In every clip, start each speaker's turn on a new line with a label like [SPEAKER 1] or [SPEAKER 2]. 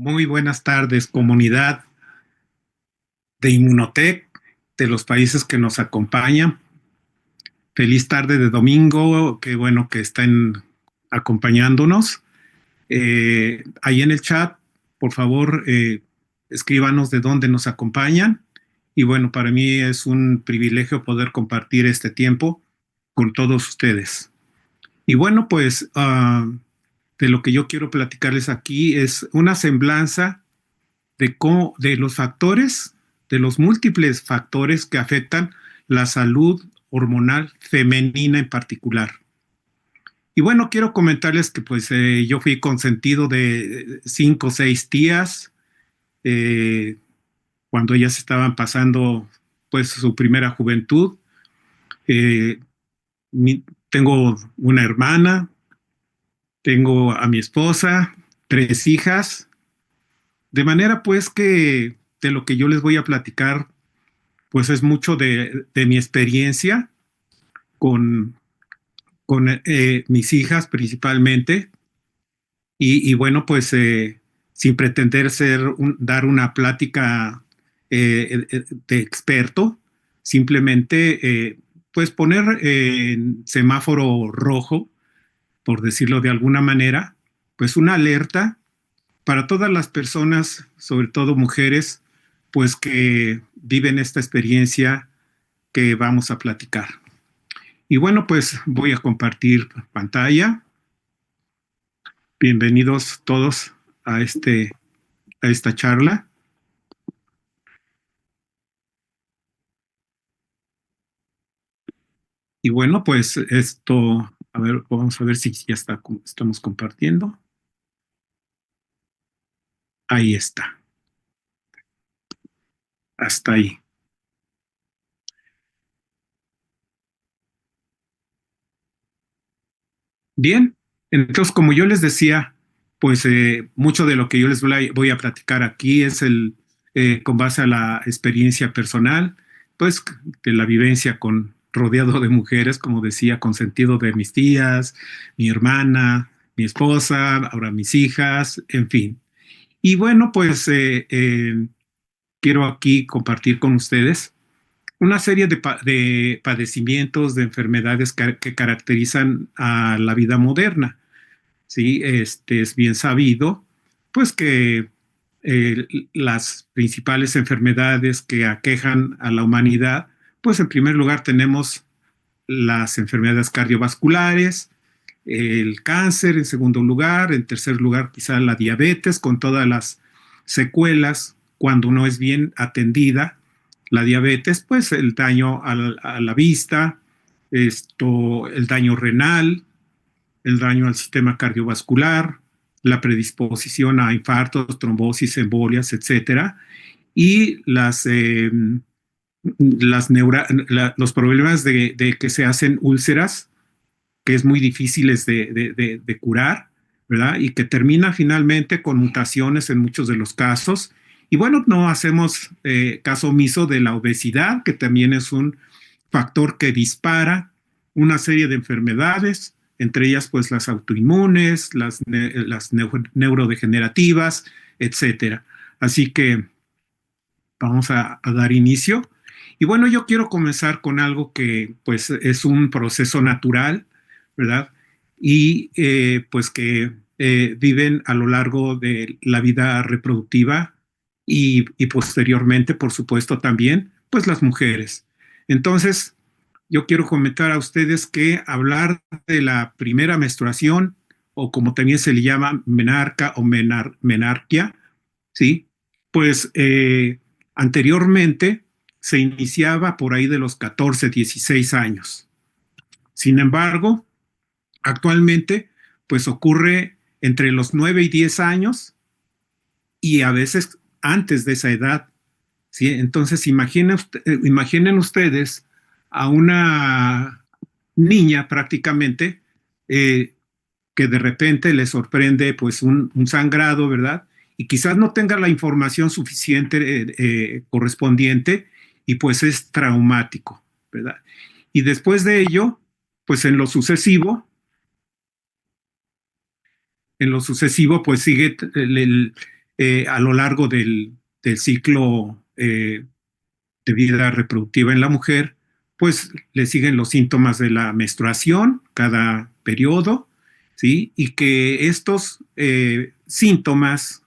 [SPEAKER 1] Muy buenas tardes, comunidad de Inmunotech, de los países que nos acompañan. Feliz tarde de domingo, qué bueno que estén acompañándonos. Ahí en el chat, por favor, escríbanos de dónde nos acompañan. Y bueno, para mí es un privilegio poder compartir este tiempo con todos ustedes. Y bueno, pues de lo que yo quiero platicarles aquí es una semblanza de los factores, de los múltiples factores que afectan la salud hormonal femenina en particular. Y bueno, quiero comentarles que pues yo fui consentido de 5 o 6 tías eh, cuando ellas estaban pasando pues su primera juventud. Eh, Tengo una hermana, tengo a mi esposa, 3 hijas, de manera pues que de lo que yo les voy a platicar pues es mucho de mi experiencia con, con mis hijas principalmente. Y bueno, pues sin pretender dar una plática de experto, simplemente pues poner en semáforo rojo, por decirlo de alguna manera, pues una alerta para todas las personas, sobre todo mujeres, pues que viven esta experiencia que vamos a platicar. Y bueno, pues voy a compartir pantalla. Bienvenidos todos a esta charla. Y bueno, pues esto, a ver, vamos a ver si ya estamos compartiendo. Ahí está, hasta ahí. Bien, entonces como yo les decía, pues mucho de lo que yo les voy a platicar aquí es con base a la experiencia personal, pues de la vivencia rodeado de mujeres, como decía, con sentido de mis tías, mi hermana, mi esposa, ahora mis hijas, en fin. Y bueno, pues quiero aquí compartir con ustedes una serie de padecimientos, de enfermedades que caracterizan a la vida moderna. Sí, es bien sabido, pues que las principales enfermedades que aquejan a la humanidad, pues en primer lugar tenemos las enfermedades cardiovasculares, el cáncer en segundo lugar, en tercer lugar quizá la diabetes con todas las secuelas cuando no es bien atendida. La diabetes, pues el daño a la vista, el daño renal, el daño al sistema cardiovascular, la predisposición a infartos, trombosis, embolias, etcétera, y los problemas de que se hacen úlceras, que es muy difíciles de curar, ¿verdad? Y que termina finalmente con mutaciones en muchos de los casos. Y bueno, no hacemos caso omiso de la obesidad, que también es un factor que dispara una serie de enfermedades, entre ellas pues las autoinmunes, las neurodegenerativas, etcétera. Así que vamos a dar inicio. Y bueno, yo quiero comenzar con algo que pues es un proceso natural, ¿verdad? Y pues que viven a lo largo de la vida reproductiva y posteriormente, por supuesto, también, pues las mujeres. Entonces, yo quiero comentar a ustedes que hablar de la primera menstruación, o como también se le llama menarca o menarquia, ¿sí? Pues anteriormente se iniciaba por ahí de los 14, 16 años. Sin embargo, actualmente, pues ocurre entre los 9 y 10 años y a veces antes de esa edad, ¿sí? Entonces, imaginen ustedes a una niña prácticamente eh, que de repente le sorprende pues un sangrado, ¿verdad? Y quizás no tenga la información suficiente correspondiente y pues es traumático, ¿verdad? Y después de ello, pues en lo sucesivo pues sigue a lo largo del ciclo de vida reproductiva en la mujer, pues le siguen los síntomas de la menstruación cada periodo, ¿sí? Y que estos síntomas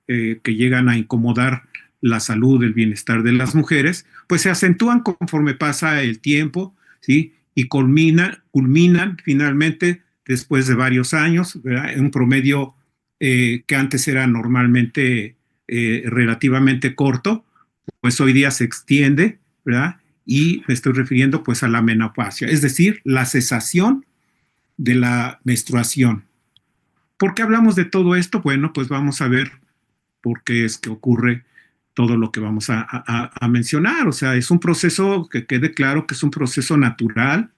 [SPEAKER 1] que llegan a incomodar la salud, el bienestar de las mujeres, pues se acentúan conforme pasa el tiempo, ¿sí? Y culminan finalmente después de varios años, ¿verdad? En un promedio que antes era normalmente relativamente corto, pues hoy día se extiende, ¿verdad? Y me estoy refiriendo pues a la menopausia, es decir, la cesación de la menstruación. ¿Por qué hablamos de todo esto? Bueno, pues vamos a ver por qué es que ocurre todo lo que vamos a mencionar. O sea, es un proceso que quede claro que es un proceso natural,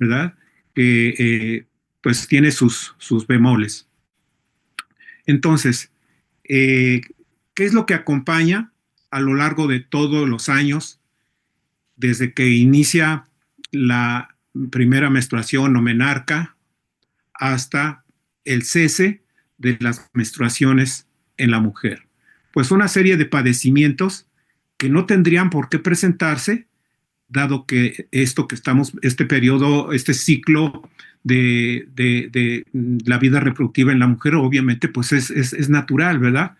[SPEAKER 1] ¿verdad? Que pues tiene sus bemoles. Entonces, eh, ¿qué es lo que acompaña a lo largo de todos los años desde que inicia la primera menstruación o menarca hasta el cese de las menstruaciones en la mujer? Pues una serie de padecimientos que no tendrían por qué presentarse, dado que esto que estamos, este periodo, este ciclo de la vida reproductiva en la mujer, obviamente, pues es natural, ¿verdad?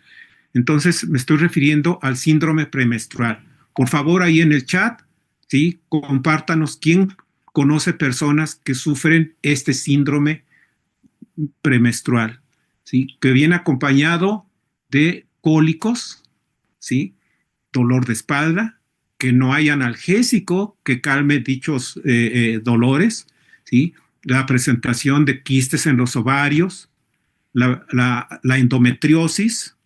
[SPEAKER 1] Entonces me estoy refiriendo al síndrome premenstrual. Por favor, ahí en el chat, ¿sí? Compártanos quién conoce personas que sufren este síndrome premenstrual, ¿sí? Que viene acompañado de cólicos, ¿sí? Dolor de espalda, que no hay analgésico que calme dichos dolores, ¿sí? La presentación de quistes en los ovarios, la endometriosis,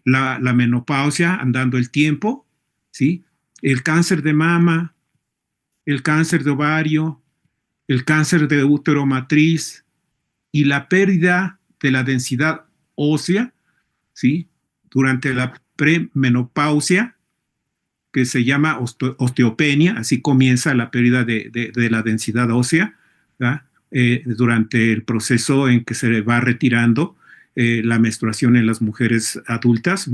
[SPEAKER 1] la menopausia andando el tiempo, ¿sí? El cáncer de mama, el cáncer de ovario, el cáncer de útero matriz y la pérdida de la densidad ósea, ¿sí? Durante la premenopausia, que se llama osteopenia, así comienza la pérdida de la densidad ósea, durante el proceso en que se va retirando la menstruación en las mujeres adultas,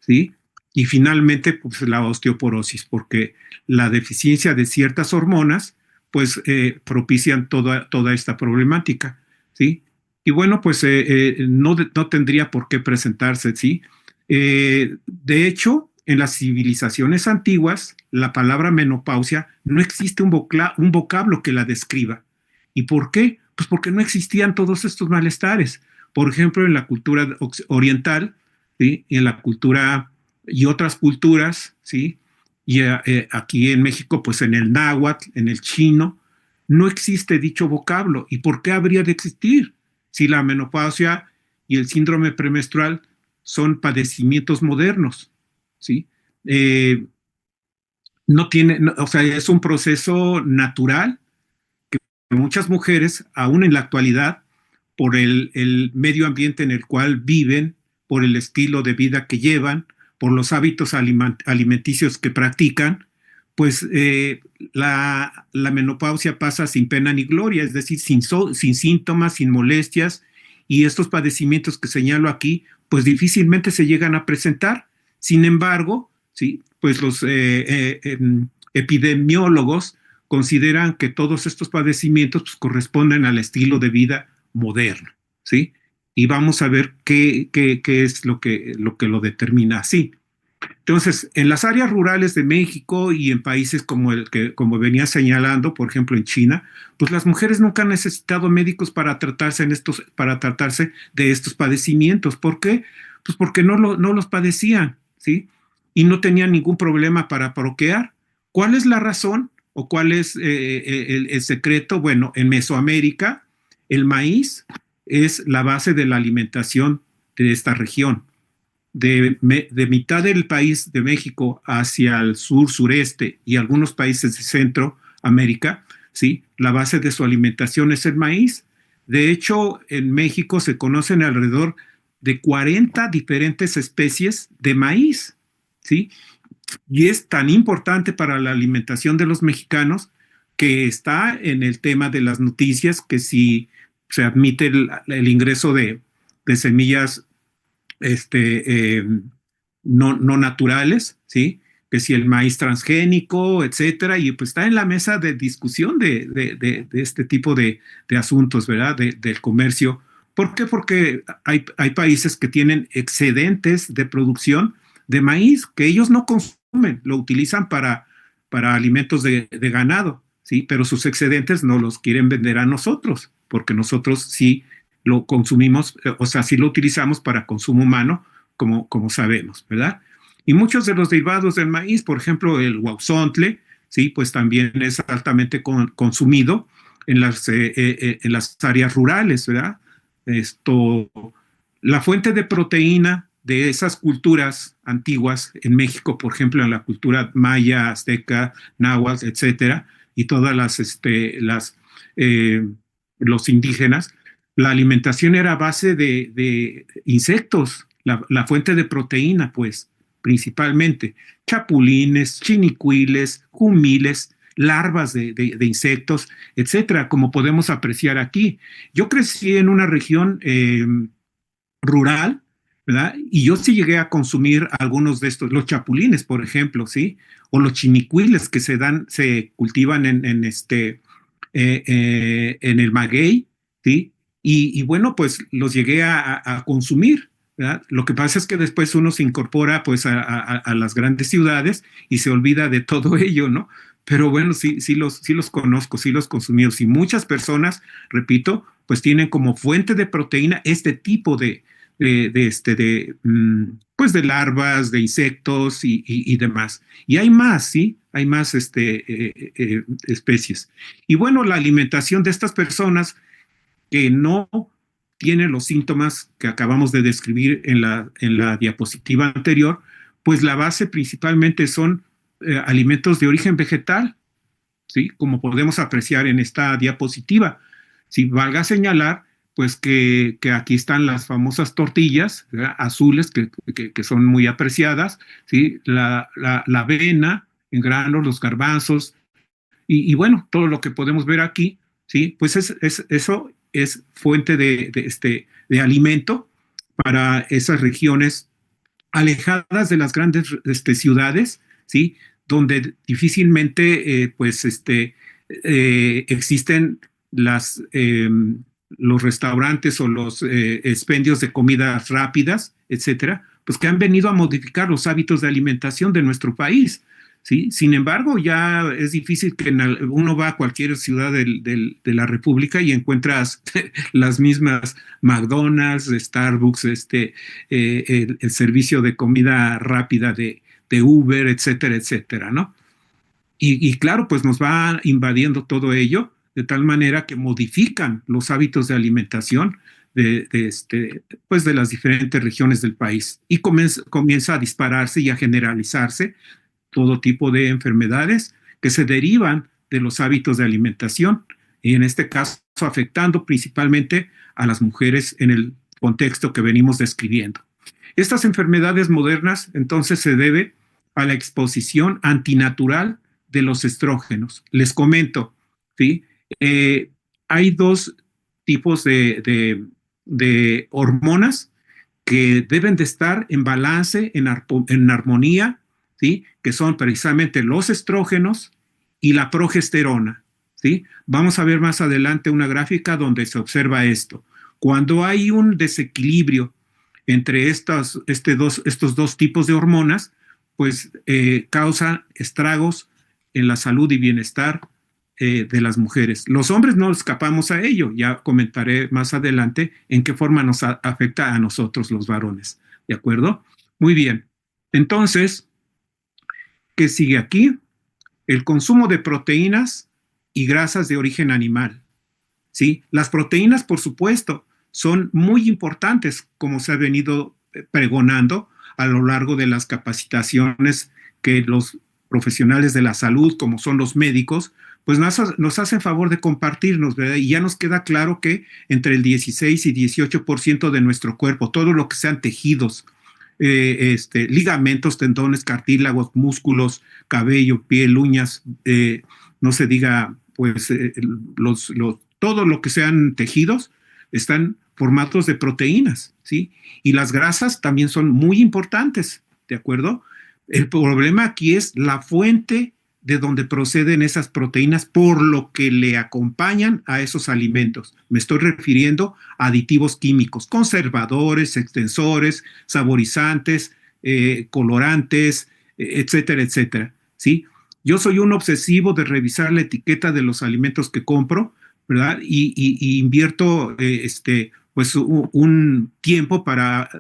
[SPEAKER 1] ¿sí? Y finalmente, pues la osteoporosis, porque la deficiencia de ciertas hormonas, pues propician toda esta problemática, ¿sí? Y bueno, pues no tendría por qué presentarse, ¿sí? De hecho, en las civilizaciones antiguas, la palabra menopausia no existe un vocablo que la describa. ¿Y por qué? Pues porque no existían todos estos malestares. Por ejemplo, en la cultura oriental, ¿sí? Y en la cultura y otras culturas, ¿sí? Y aquí en México, pues en el náhuatl, en el chino, no existe dicho vocablo. ¿Y por qué habría de existir? Si la menopausia y el síndrome premenstrual son padecimientos modernos, ¿sí? No tiene, no, o sea, es un proceso natural que muchas mujeres, aún en la actualidad, por el medio ambiente en el cual viven, por el estilo de vida que llevan, por los hábitos alimenticios que practican, pues la menopausia pasa sin pena ni gloria, es decir, sin síntomas, sin molestias, y estos padecimientos que señalo aquí, pues difícilmente se llegan a presentar. Sin embargo, sí, pues los epidemiólogos consideran que todos estos padecimientos pues, corresponden al estilo de vida moderno, ¿sí? Y vamos a ver qué es lo que lo determina así. Entonces, en las áreas rurales de México y en países como venía señalando, por ejemplo en China, pues las mujeres nunca han necesitado médicos para tratarse de estos padecimientos. ¿Por qué? Pues porque no los padecían, ¿sí? Y no tenían ningún problema para procrear. ¿Cuál es la razón o cuál es el secreto? Bueno, en Mesoamérica, el maíz es la base de la alimentación de esta región de mitad del país de México hacia el sur, sureste y algunos países de Centroamérica, ¿sí? La base de su alimentación es el maíz. De hecho, en México se conocen alrededor de 40 diferentes especies de maíz, ¿sí? Y es tan importante para la alimentación de los mexicanos que está en el tema de las noticias que si se admite el ingreso de semillas este, no naturales, ¿sí? Que si el maíz transgénico, etcétera, y pues está en la mesa de discusión de este tipo de asuntos, ¿verdad? Del comercio. ¿Por qué? Porque hay países que tienen excedentes de producción de maíz que ellos no consumen, lo utilizan para alimentos de ganado, ¿sí? Pero sus excedentes no los quieren vender a nosotros, porque nosotros sí lo consumimos, o sea, sí lo utilizamos para consumo humano, como sabemos, ¿verdad? Y muchos de los derivados del maíz, por ejemplo, el huauzontle, sí, pues también es altamente consumido en las áreas rurales, ¿verdad? Esto, la fuente de proteína de esas culturas antiguas en México, por ejemplo, en la cultura maya, azteca, náhuatl, etcétera, y todas eh, los indígenas, la alimentación era a base de insectos, la fuente de proteína, pues, principalmente. Chapulines, chinicuiles, jumiles, larvas de insectos, etcétera, como podemos apreciar aquí. Yo crecí en una región rural, ¿verdad? Y yo sí llegué a consumir algunos de estos, los chapulines, por ejemplo, ¿sí? O los chinicuiles que se cultivan en el maguey, ¿sí? Y bueno, pues los llegué a consumir, ¿verdad? Lo que pasa es que después uno se incorpora pues a las grandes ciudades y se olvida de todo ello, ¿no? Pero bueno, sí los conozco, sí los consumí. Y muchas personas, repito, pues tienen como fuente de proteína este tipo pues de larvas, de insectos y demás. Y hay más, ¿sí? Hay más especies. Y bueno, la alimentación de estas personas que no tienen los síntomas que acabamos de describir en la diapositiva anterior, pues la base principalmente son alimentos de origen vegetal, ¿sí? Como podemos apreciar en esta diapositiva. Si valga señalar, pues que aquí están las famosas tortillas, ¿verdad? Azules que son muy apreciadas, ¿sí? La avena en granos, los garbanzos, y bueno, todo lo que podemos ver aquí, ¿sí? Pues eso es fuente de alimento para esas regiones alejadas de las grandes ciudades, ¿sí? Donde difícilmente existen los restaurantes o los expendios de comidas rápidas, etcétera, pues que han venido a modificar los hábitos de alimentación de nuestro país. ¿Sí? Sin embargo, ya es difícil que uno va a cualquier ciudad de la República y encuentras las mismas McDonald's, Starbucks, el servicio de comida rápida de Uber, etcétera, etcétera, ¿no? Y claro, pues nos va invadiendo todo ello de tal manera que modifican los hábitos de alimentación pues de las diferentes regiones del país y comienza a dispararse y a generalizarse todo tipo de enfermedades que se derivan de los hábitos de alimentación y en este caso afectando principalmente a las mujeres en el contexto que venimos describiendo. Estas enfermedades modernas entonces se debe a la exposición antinatural de los estrógenos. Les comento, ¿sí? Eh, hay dos tipos de hormonas que deben de estar en balance, en armonía, ¿sí? Que son precisamente los estrógenos y la progesterona, ¿sí? Vamos a ver más adelante una gráfica donde se observa esto. Cuando hay un desequilibrio entre estos dos tipos de hormonas, pues causa estragos en la salud y bienestar de las mujeres. Los hombres no escapamos a ello, ya comentaré más adelante en qué forma nos afecta a nosotros los varones, ¿de acuerdo? Muy bien, entonces, ¿qué sigue aquí? El consumo de proteínas y grasas de origen animal, ¿sí? Las proteínas, por supuesto, son muy importantes, como se ha venido pregonando a lo largo de las capacitaciones que los profesionales de la salud, como son los médicos, pues nos hacen favor de compartirnos, ¿verdad? Y ya nos queda claro que entre el 16 y 18% de nuestro cuerpo, todo lo que sean tejidos, ligamentos, tendones, cartílagos, músculos, cabello, piel, uñas, no se diga, pues, todo lo que sean tejidos, están formatos de proteínas, ¿sí? Y las grasas también son muy importantes, ¿de acuerdo? El problema aquí es la fuente de donde proceden esas proteínas por lo que le acompañan a esos alimentos. Me estoy refiriendo a aditivos químicos, conservadores, extensores, saborizantes, colorantes, etcétera, etcétera, ¿sí? Yo soy un obsesivo de revisar la etiqueta de los alimentos que compro, ¿verdad? Y invierto pues un tiempo para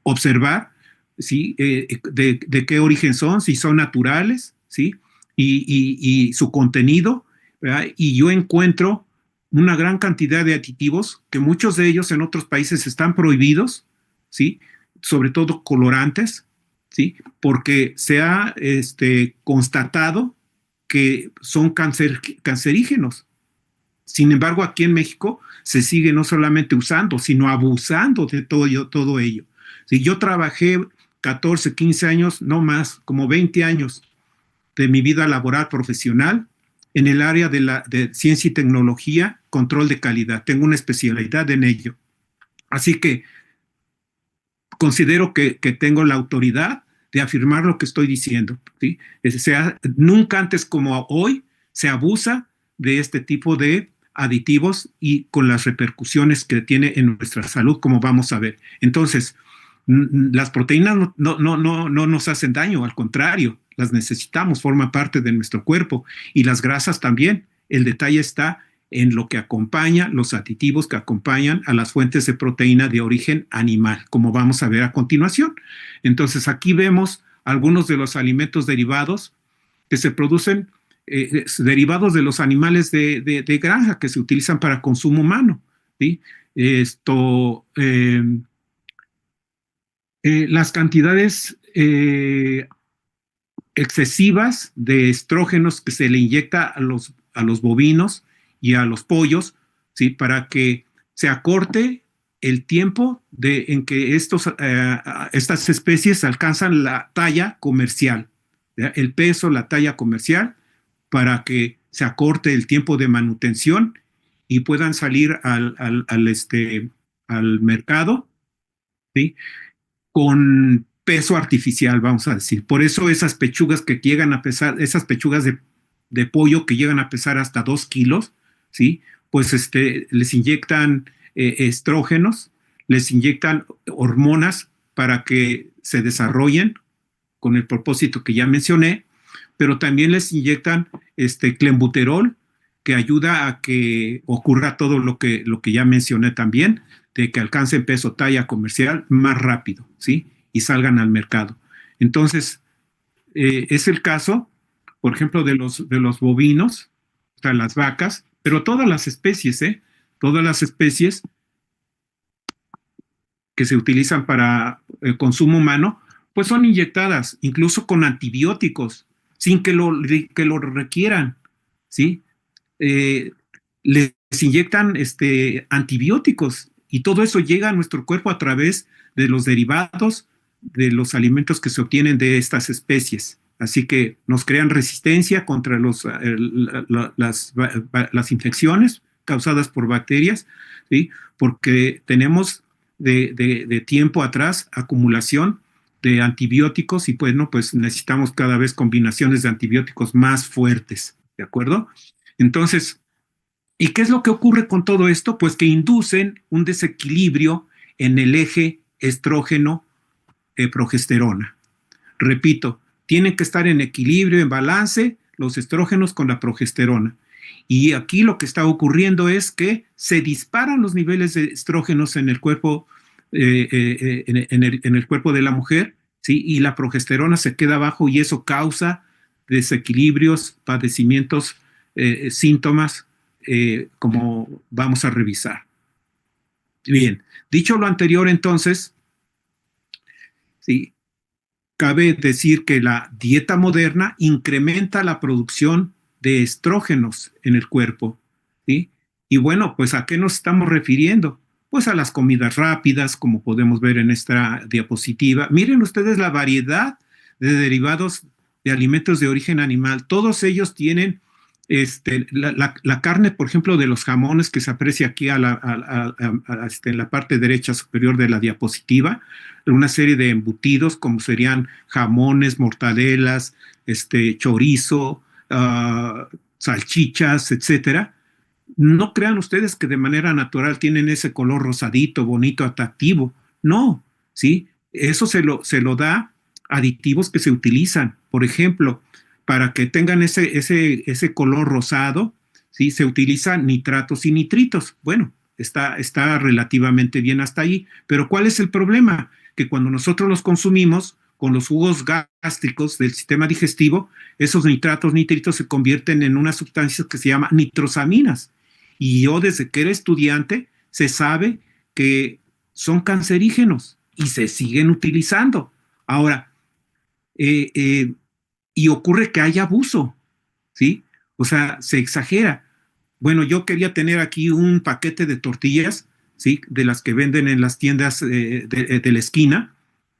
[SPEAKER 1] observar, ¿sí? De qué origen son, si son naturales, ¿sí? Y su contenido, ¿verdad? Y yo encuentro una gran cantidad de aditivos que muchos de ellos en otros países están prohibidos, ¿sí? Sobre todo colorantes, ¿sí? Porque se ha constatado que son cancerígenos. Sin embargo, aquí en México se sigue no solamente usando, sino abusando de todo ello. Si yo trabajé 14, 15 años, no más, como 20 años de mi vida laboral profesional en el área de ciencia y tecnología, control de calidad. Tengo una especialidad en ello. Así que considero que tengo la autoridad de afirmar lo que estoy diciendo, ¿sí? Nunca antes como hoy se abusa de este tipo de aditivos y con las repercusiones que tiene en nuestra salud, como vamos a ver. Entonces, las proteínas no nos hacen daño, al contrario, las necesitamos, forman parte de nuestro cuerpo, y las grasas también. El detalle está en lo que acompaña, los aditivos que acompañan a las fuentes de proteína de origen animal, como vamos a ver a continuación. Entonces, aquí vemos algunos de los alimentos derivados que se producen, derivados de los animales de granja que se utilizan para consumo humano, ¿sí? Esto, las cantidades excesivas de estrógenos que se le inyecta a los bovinos y a los pollos, ¿sí? Para que se acorte el tiempo en que estas especies alcanzan la talla comercial, ¿ya? El peso, la talla comercial, para que se acorte el tiempo de manutención y puedan salir al mercado, ¿sí? Con peso artificial, vamos a decir. Por eso esas pechugas que llegan a pesar, esas pechugas de pollo que llegan a pesar hasta 2 kilos, ¿sí? Pues les inyectan estrógenos, les inyectan hormonas para que se desarrollen con el propósito que ya mencioné, pero también les inyectan clenbuterol, que ayuda a que ocurra todo lo que ya mencioné también, de que alcancen peso, talla comercial más rápido, ¿sí? Y salgan al mercado. Entonces, es el caso, por ejemplo, de los bovinos, o sea, las vacas, pero todas las especies, ¿eh? Todas las especies que se utilizan para el consumo humano, pues son inyectadas, incluso con antibióticos, sin que lo requieran, ¿sí? Eh, les inyectan antibióticos y todo eso llega a nuestro cuerpo a través de los derivados de los alimentos que se obtienen de estas especies. Así que nos crean resistencia contra las infecciones causadas por bacterias, ¿sí? Porque tenemos de tiempo atrás acumulación de antibióticos y bueno, pues necesitamos cada vez combinaciones de antibióticos más fuertes, ¿de acuerdo? Entonces, ¿y qué es lo que ocurre con todo esto? Pues que inducen un desequilibrio en el eje estrógeno-progesterona. Repito, tienen que estar en equilibrio, en balance, los estrógenos con la progesterona. Y aquí lo que está ocurriendo es que se disparan los niveles de estrógenos en el cuerpo, en el cuerpo de la mujer, ¿sí? Y la progesterona se queda abajo y eso causa desequilibrios, padecimientos, síntomas, como vamos a revisar. Bien, dicho lo anterior, entonces, sí, cabe decir que la dieta moderna incrementa la producción de estrógenos en el cuerpo, ¿sí? Y bueno, pues ¿a qué nos estamos refiriendo? Pues a las comidas rápidas, como podemos ver en esta diapositiva. Miren ustedes la variedad de derivados de alimentos de origen animal. Todos ellos tienen La carne, por ejemplo, de los jamones que se aprecia aquí en la parte derecha superior de la diapositiva, una serie de embutidos como serían jamones, mortadelas, chorizo, salchichas, etcétera. No crean ustedes que de manera natural tienen ese color rosadito, bonito, atractivo. No, ¿sí? Eso se lo da aditivos que se utilizan. Por ejemplo, para que tengan ese color rosado, ¿sí? Se utilizan nitratos y nitritos. Bueno, está relativamente bien hasta ahí, pero ¿cuál es el problema? Que cuando nosotros los consumimos con los jugos gástricos del sistema digestivo, esos nitratos, nitritos se convierten en unas sustancias que se llaman nitrosaminas. Y yo desde que era estudiante se sabe que son cancerígenos y se siguen utilizando. Ahora, eh, eh, y ocurre que hay abuso, ¿sí? O sea, se exagera. Bueno, yo quería tener aquí un paquete de tortillas, ¿sí? De las que venden en las tiendas de la esquina,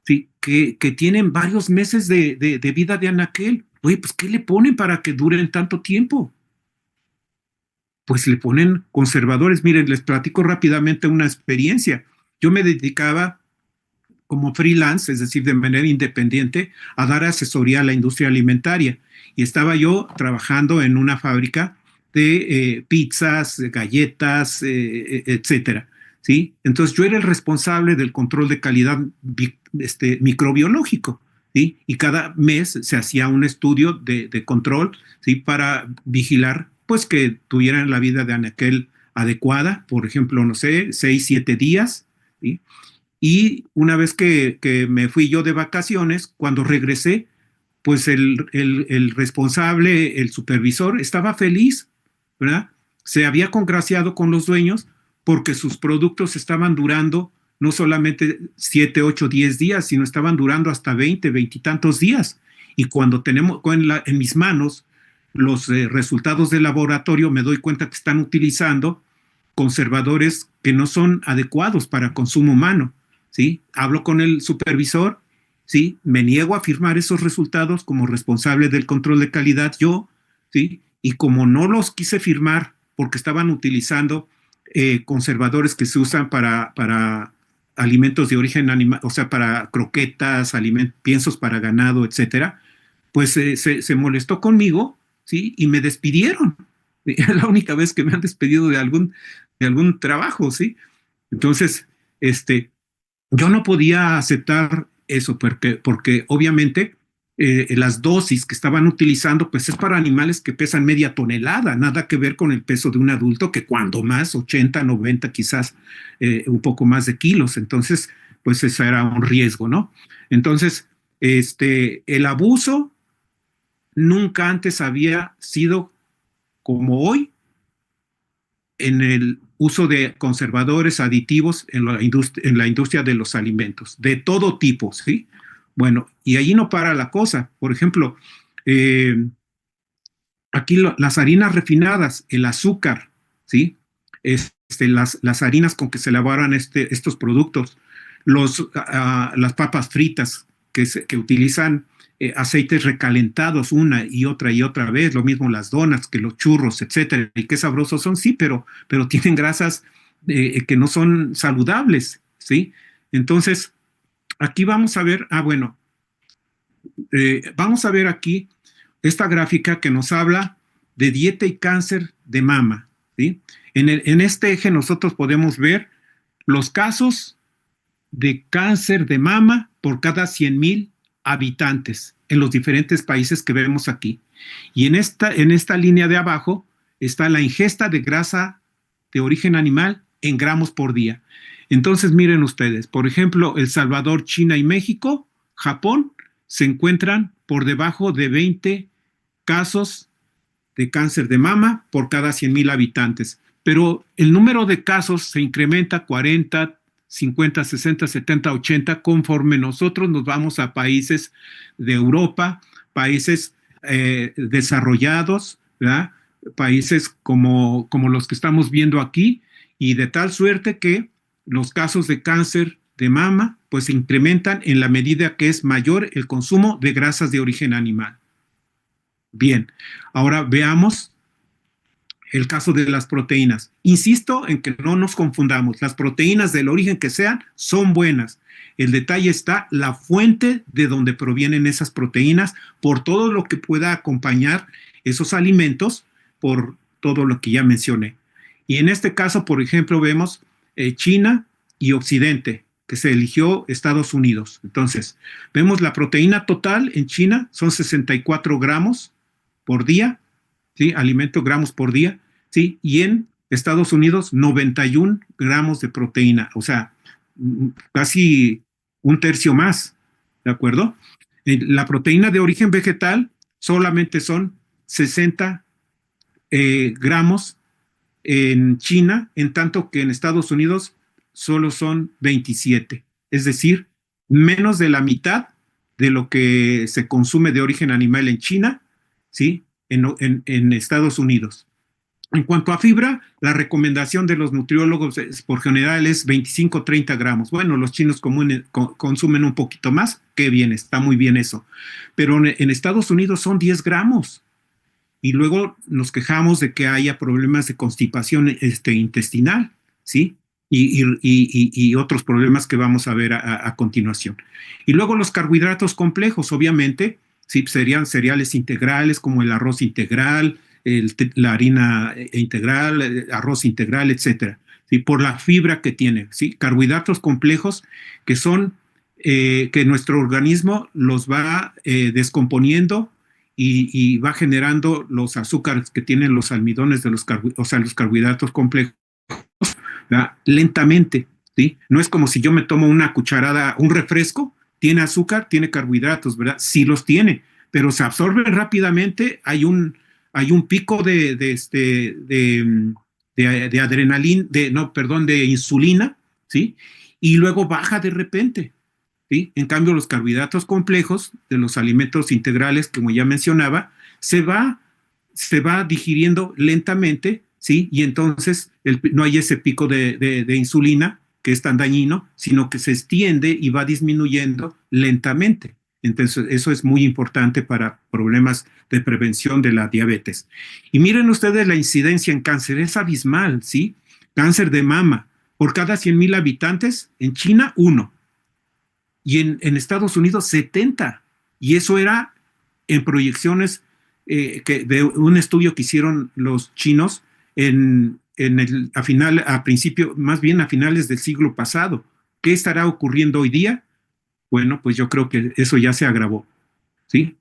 [SPEAKER 1] ¿sí? Que tienen varios meses de vida de anaquel. Oye, pues, ¿qué le ponen para que duren tanto tiempo? Pues le ponen conservadores. Miren, les platico rápidamente una experiencia. Yo me dedicaba como freelance, es decir, de manera independiente, a dar asesoría a la industria alimentaria. Y estaba yo trabajando en una fábrica de pizzas, galletas, etcétera. ¿Sí? Entonces yo era el responsable del control de calidad microbiológico. ¿Sí? Y cada mes se hacía un estudio de control, ¿sí? Para vigilar pues que tuvieran la vida de anaquel adecuada, por ejemplo, no sé, 6, 7 días, ¿sí? Y una vez que me fui yo de vacaciones, cuando regresé, pues el responsable, el supervisor, estaba feliz, ¿verdad? Se había congraciado con los dueños porque sus productos estaban durando no solamente 7, 8, 10 días, sino estaban durando hasta 20 y tantos días. Y cuando tenemos en mis manos los resultados del laboratorio, me doy cuenta que están utilizando conservadores que no son adecuados para consumo humano. ¿Sí? Hablo con el supervisor, ¿sí? Me niego a firmar esos resultados como responsable del control de calidad yo, ¿sí? Y como no los quise firmar porque estaban utilizando conservadores que se usan para alimentos de origen animal, o sea, para croquetas, piensos para ganado, etcétera, pues se molestó conmigo, ¿sí? Y me despidieron. Es la única vez que me han despedido de algún trabajo, ¿sí? Entonces, yo no podía aceptar eso porque obviamente las dosis que estaban utilizando pues es para animales que pesan media tonelada, nada que ver con el peso de un adulto que cuando más 80, 90 quizás un poco más de kilos. Entonces, pues eso era un riesgo, ¿no? Entonces, el abuso nunca antes había sido como hoy en el uso de conservadores, aditivos en la industria de los alimentos, de todo tipo, ¿sí? Bueno, y ahí no para la cosa. Por ejemplo, eh, aquí las harinas refinadas, el azúcar, ¿sí? Las harinas con que se elaboran estos productos, las papas fritas que utilizan aceites recalentados una y otra vez, lo mismo las donas, que los churros, etcétera, y qué sabrosos son, sí, pero tienen grasas que no son saludables, ¿sí? Entonces, aquí vamos a ver, bueno, vamos a ver aquí esta gráfica que nos habla de dieta y cáncer de mama, ¿sí? En este eje nosotros podemos ver los casos de cáncer de mama por cada 100,000 habitantes en los diferentes países que vemos aquí. Y en esta línea de abajo está la ingesta de grasa de origen animal en gramos por día. Entonces, miren ustedes, por ejemplo, El Salvador, China y México, Japón, se encuentran por debajo de 20 casos de cáncer de mama por cada 100,000 habitantes. Pero el número de casos se incrementa 40, 50, 60, 70, 80 conforme nosotros nos vamos a países de Europa, países desarrollados, ¿verdad? Países como los que estamos viendo aquí, y de tal suerte que los casos de cáncer de mama pues se incrementan en la medida que es mayor el consumo de grasas de origen animal. Bien, ahora veamos el caso de las proteínas. Insisto en que no nos confundamos. Las proteínas del origen que sean son buenas. El detalle está la fuente de donde provienen esas proteínas, por todo lo que pueda acompañar esos alimentos, por todo lo que ya mencioné. Y en este caso, por ejemplo, vemos China y Occidente, que se eligió Estados Unidos. Entonces, vemos la proteína total en China son 64 gramos por día, ¿sí? Alimento gramos por día, ¿sí? Y en Estados Unidos 91 gramos de proteína, o sea, casi un tercio más, ¿de acuerdo? La proteína de origen vegetal solamente son 60 gramos en China, en tanto que en Estados Unidos solo son 27, es decir, menos de la mitad de lo que se consume de origen animal en China, ¿sí? En Estados Unidos. En cuanto a fibra, la recomendación de los nutriólogos por general es 25-30 gramos. Bueno, los chinos consumen un poquito más, qué bien, está muy bien eso. Pero en Estados Unidos son 10 gramos. Y luego nos quejamos de que haya problemas de constipación intestinal, ¿sí? Y otros problemas que vamos a ver a continuación. Y luego los carbohidratos complejos, obviamente, ¿sí? Serían cereales integrales como el arroz integral, la harina integral, arroz integral, etcétera, ¿sí? Por la fibra que tiene, ¿sí? Carbohidratos complejos que son, que nuestro organismo los va descomponiendo y va generando los azúcares que tienen los almidones de los carbohidratos complejos, ¿verdad? Lentamente, ¿sí? No es como si yo me tomo una cucharada, un refresco, tiene azúcar, tiene carbohidratos, ¿verdad? Sí los tiene, pero se absorben rápidamente, hay un pico de adrenalina, no, perdón, de insulina, ¿sí? Y luego baja de repente, ¿sí? En cambio, los carbohidratos complejos de los alimentos integrales, como ya mencionaba, se va digiriendo lentamente, ¿sí? Y entonces no hay ese pico de insulina que es tan dañino, sino que se extiende y va disminuyendo lentamente. Entonces, eso es muy importante para problemas de prevención de la diabetes. Y miren ustedes la incidencia en cáncer, es abismal, ¿sí? Cáncer de mama, por cada 100,000 habitantes, en China, 1. Y en Estados Unidos 70. Y eso era en proyecciones de un estudio que hicieron los chinos más bien a finales del siglo pasado. ¿Qué estará ocurriendo hoy día? Bueno, pues yo creo que eso ya se agravó, ¿sí?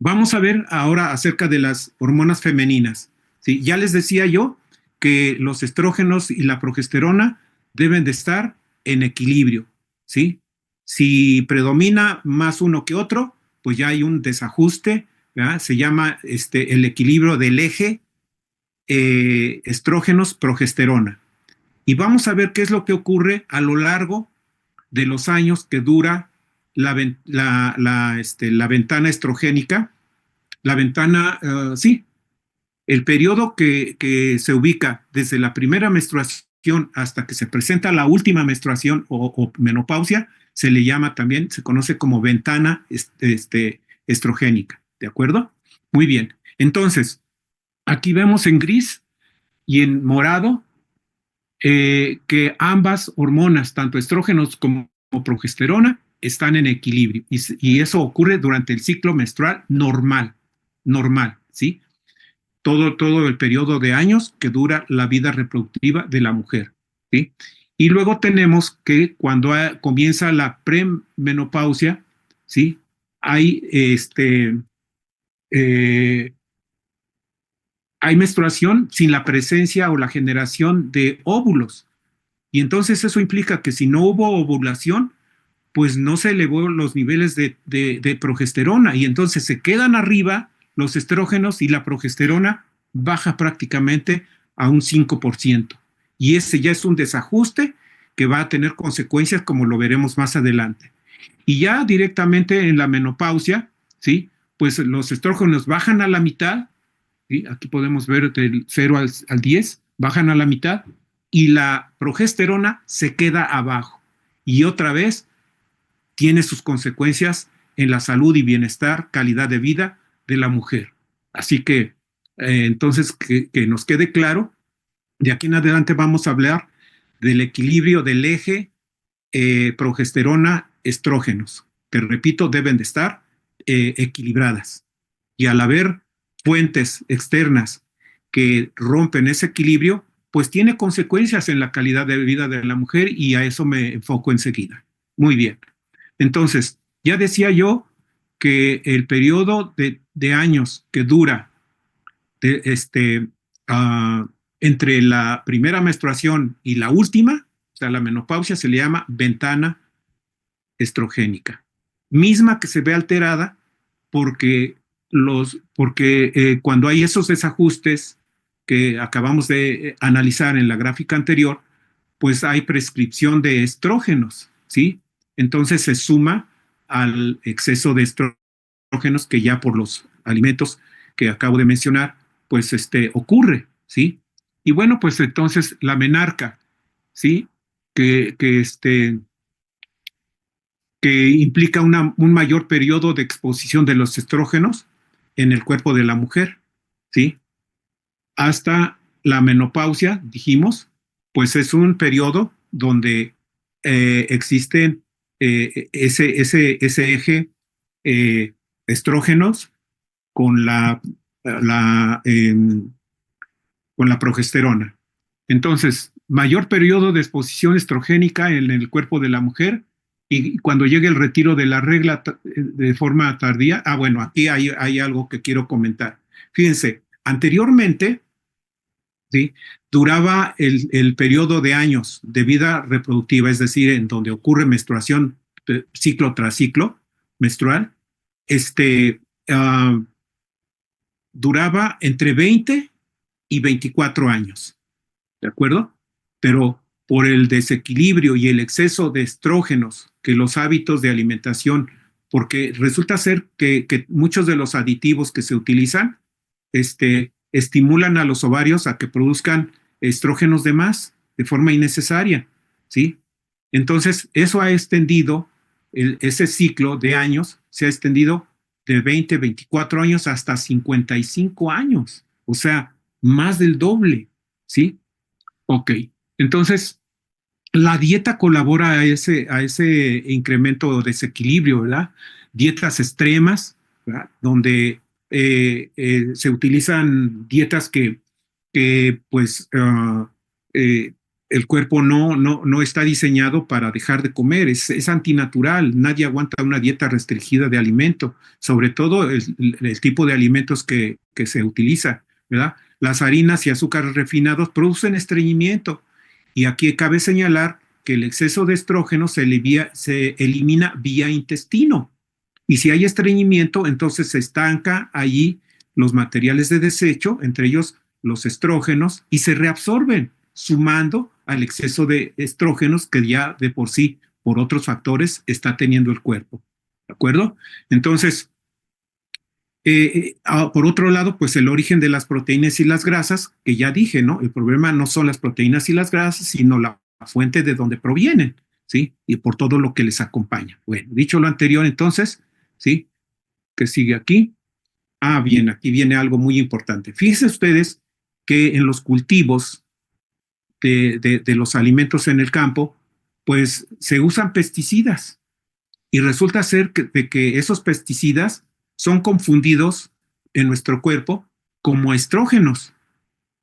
[SPEAKER 1] Vamos a ver ahora acerca de las hormonas femeninas, ¿sí? Ya les decía yo que los estrógenos y la progesterona deben de estar en equilibrio, ¿sí? Si predomina más uno que otro, pues ya hay un desajuste, ¿verdad? Se llama el equilibrio del eje estrógenos-progesterona. Y vamos a ver qué es lo que ocurre a lo largo de los años que dura la ventana estrogénica, la ventana, sí, el periodo que se ubica desde la primera menstruación hasta que se presenta la última menstruación o menopausia, se le llama también, se conoce como ventana estrogénica, ¿de acuerdo? Muy bien, entonces, aquí vemos en gris y en morado que ambas hormonas, tanto estrógenos como progesterona, están en equilibrio y eso ocurre durante el ciclo menstrual normal, ¿sí? Todo el periodo de años que dura la vida reproductiva de la mujer, ¿sí? Y luego tenemos que cuando comienza la premenopausia, ¿sí? Hay eh, hay menstruación sin la presencia o la generación de óvulos. Y entonces eso implica que si no hubo ovulación, pues no se elevó los niveles de progesterona y entonces se quedan arriba los estrógenos y la progesterona baja prácticamente a un 5%. Y ese ya es un desajuste que va a tener consecuencias como lo veremos más adelante. Y ya directamente en la menopausia, ¿sí? Pues los estrógenos bajan a la mitad, ¿sí? Aquí podemos ver del 0 al 10, bajan a la mitad y la progesterona se queda abajo. Y otra vez tiene sus consecuencias en la salud y bienestar, calidad de vida de la mujer. Así que Entonces, que nos quede claro, de aquí en adelante vamos a hablar del equilibrio del eje progesterona, estrógenos, que repito, deben de estar equilibradas. Y al haber fuentes externas que rompen ese equilibrio, pues tiene consecuencias en la calidad de vida de la mujer y a eso me enfoco enseguida. Muy bien. Entonces, ya decía yo que el periodo de años que dura de, entre la primera menstruación y la última, o sea, la menopausia, se le llama ventana estrogénica, misma que se ve alterada porque, cuando hay esos desajustes que acabamos de analizar en la gráfica anterior, pues hay prescripción de estrógenos, ¿sí? Entonces se suma al exceso de estrógenos que ya por los alimentos que acabo de mencionar, pues ocurre, ¿sí? Y bueno, pues entonces la menarca, ¿sí? Que, que este, que implica un mayor periodo de exposición de los estrógenos en el cuerpo de la mujer, ¿sí? Hasta la menopausia, dijimos, pues es un periodo donde existen ese eje estrógenos con la, eh, con la progesterona. Entonces, mayor periodo de exposición estrogénica en el cuerpo de la mujer y cuando llegue el retiro de la regla de forma tardía, bueno, aquí hay algo que quiero comentar. Fíjense, anteriormente, ¿sí? Duraba el periodo de años de vida reproductiva, es decir, en donde ocurre menstruación ciclo tras ciclo menstrual, este, uh, duraba entre 20 y 24 años. ¿De acuerdo? Pero por el desequilibrio y el exceso de estrógenos que los hábitos de alimentación, porque resulta ser que muchos de los aditivos que se utilizan estimulan a los ovarios a que produzcan estrógenos de más de forma innecesaria, ¿sí? Entonces, eso ha extendido, ese ciclo de años se ha extendido de 20, 24 años hasta 55 años, o sea, más del doble, ¿sí? Ok, entonces la dieta colabora a ese incremento o desequilibrio, ¿verdad? Dietas extremas, ¿verdad? Donde se utilizan dietas que pues, eh, el cuerpo no está diseñado para dejar de comer, es antinatural, nadie aguanta una dieta restringida de alimento, sobre todo el tipo de alimentos que se utiliza, ¿verdad? Las harinas y azúcares refinados producen estreñimiento y aquí cabe señalar que el exceso de estrógeno se elimina vía intestino. Y si hay estreñimiento, entonces se estanca allí los materiales de desecho, entre ellos los estrógenos, y se reabsorben, sumando al exceso de estrógenos que ya de por sí, por otros factores, está teniendo el cuerpo. ¿De acuerdo? Entonces, por otro lado, pues el origen de las proteínas y las grasas, que ya dije, ¿no? El problema no son las proteínas y las grasas, sino la fuente de donde provienen, ¿sí? Y por todo lo que les acompaña. Bueno, dicho lo anterior, entonces, ¿sí? ¿Qué sigue aquí? Bien, aquí viene algo muy importante. Fíjense ustedes que en los cultivos de los alimentos en el campo, pues se usan pesticidas y resulta ser que esos pesticidas son confundidos en nuestro cuerpo como estrógenos,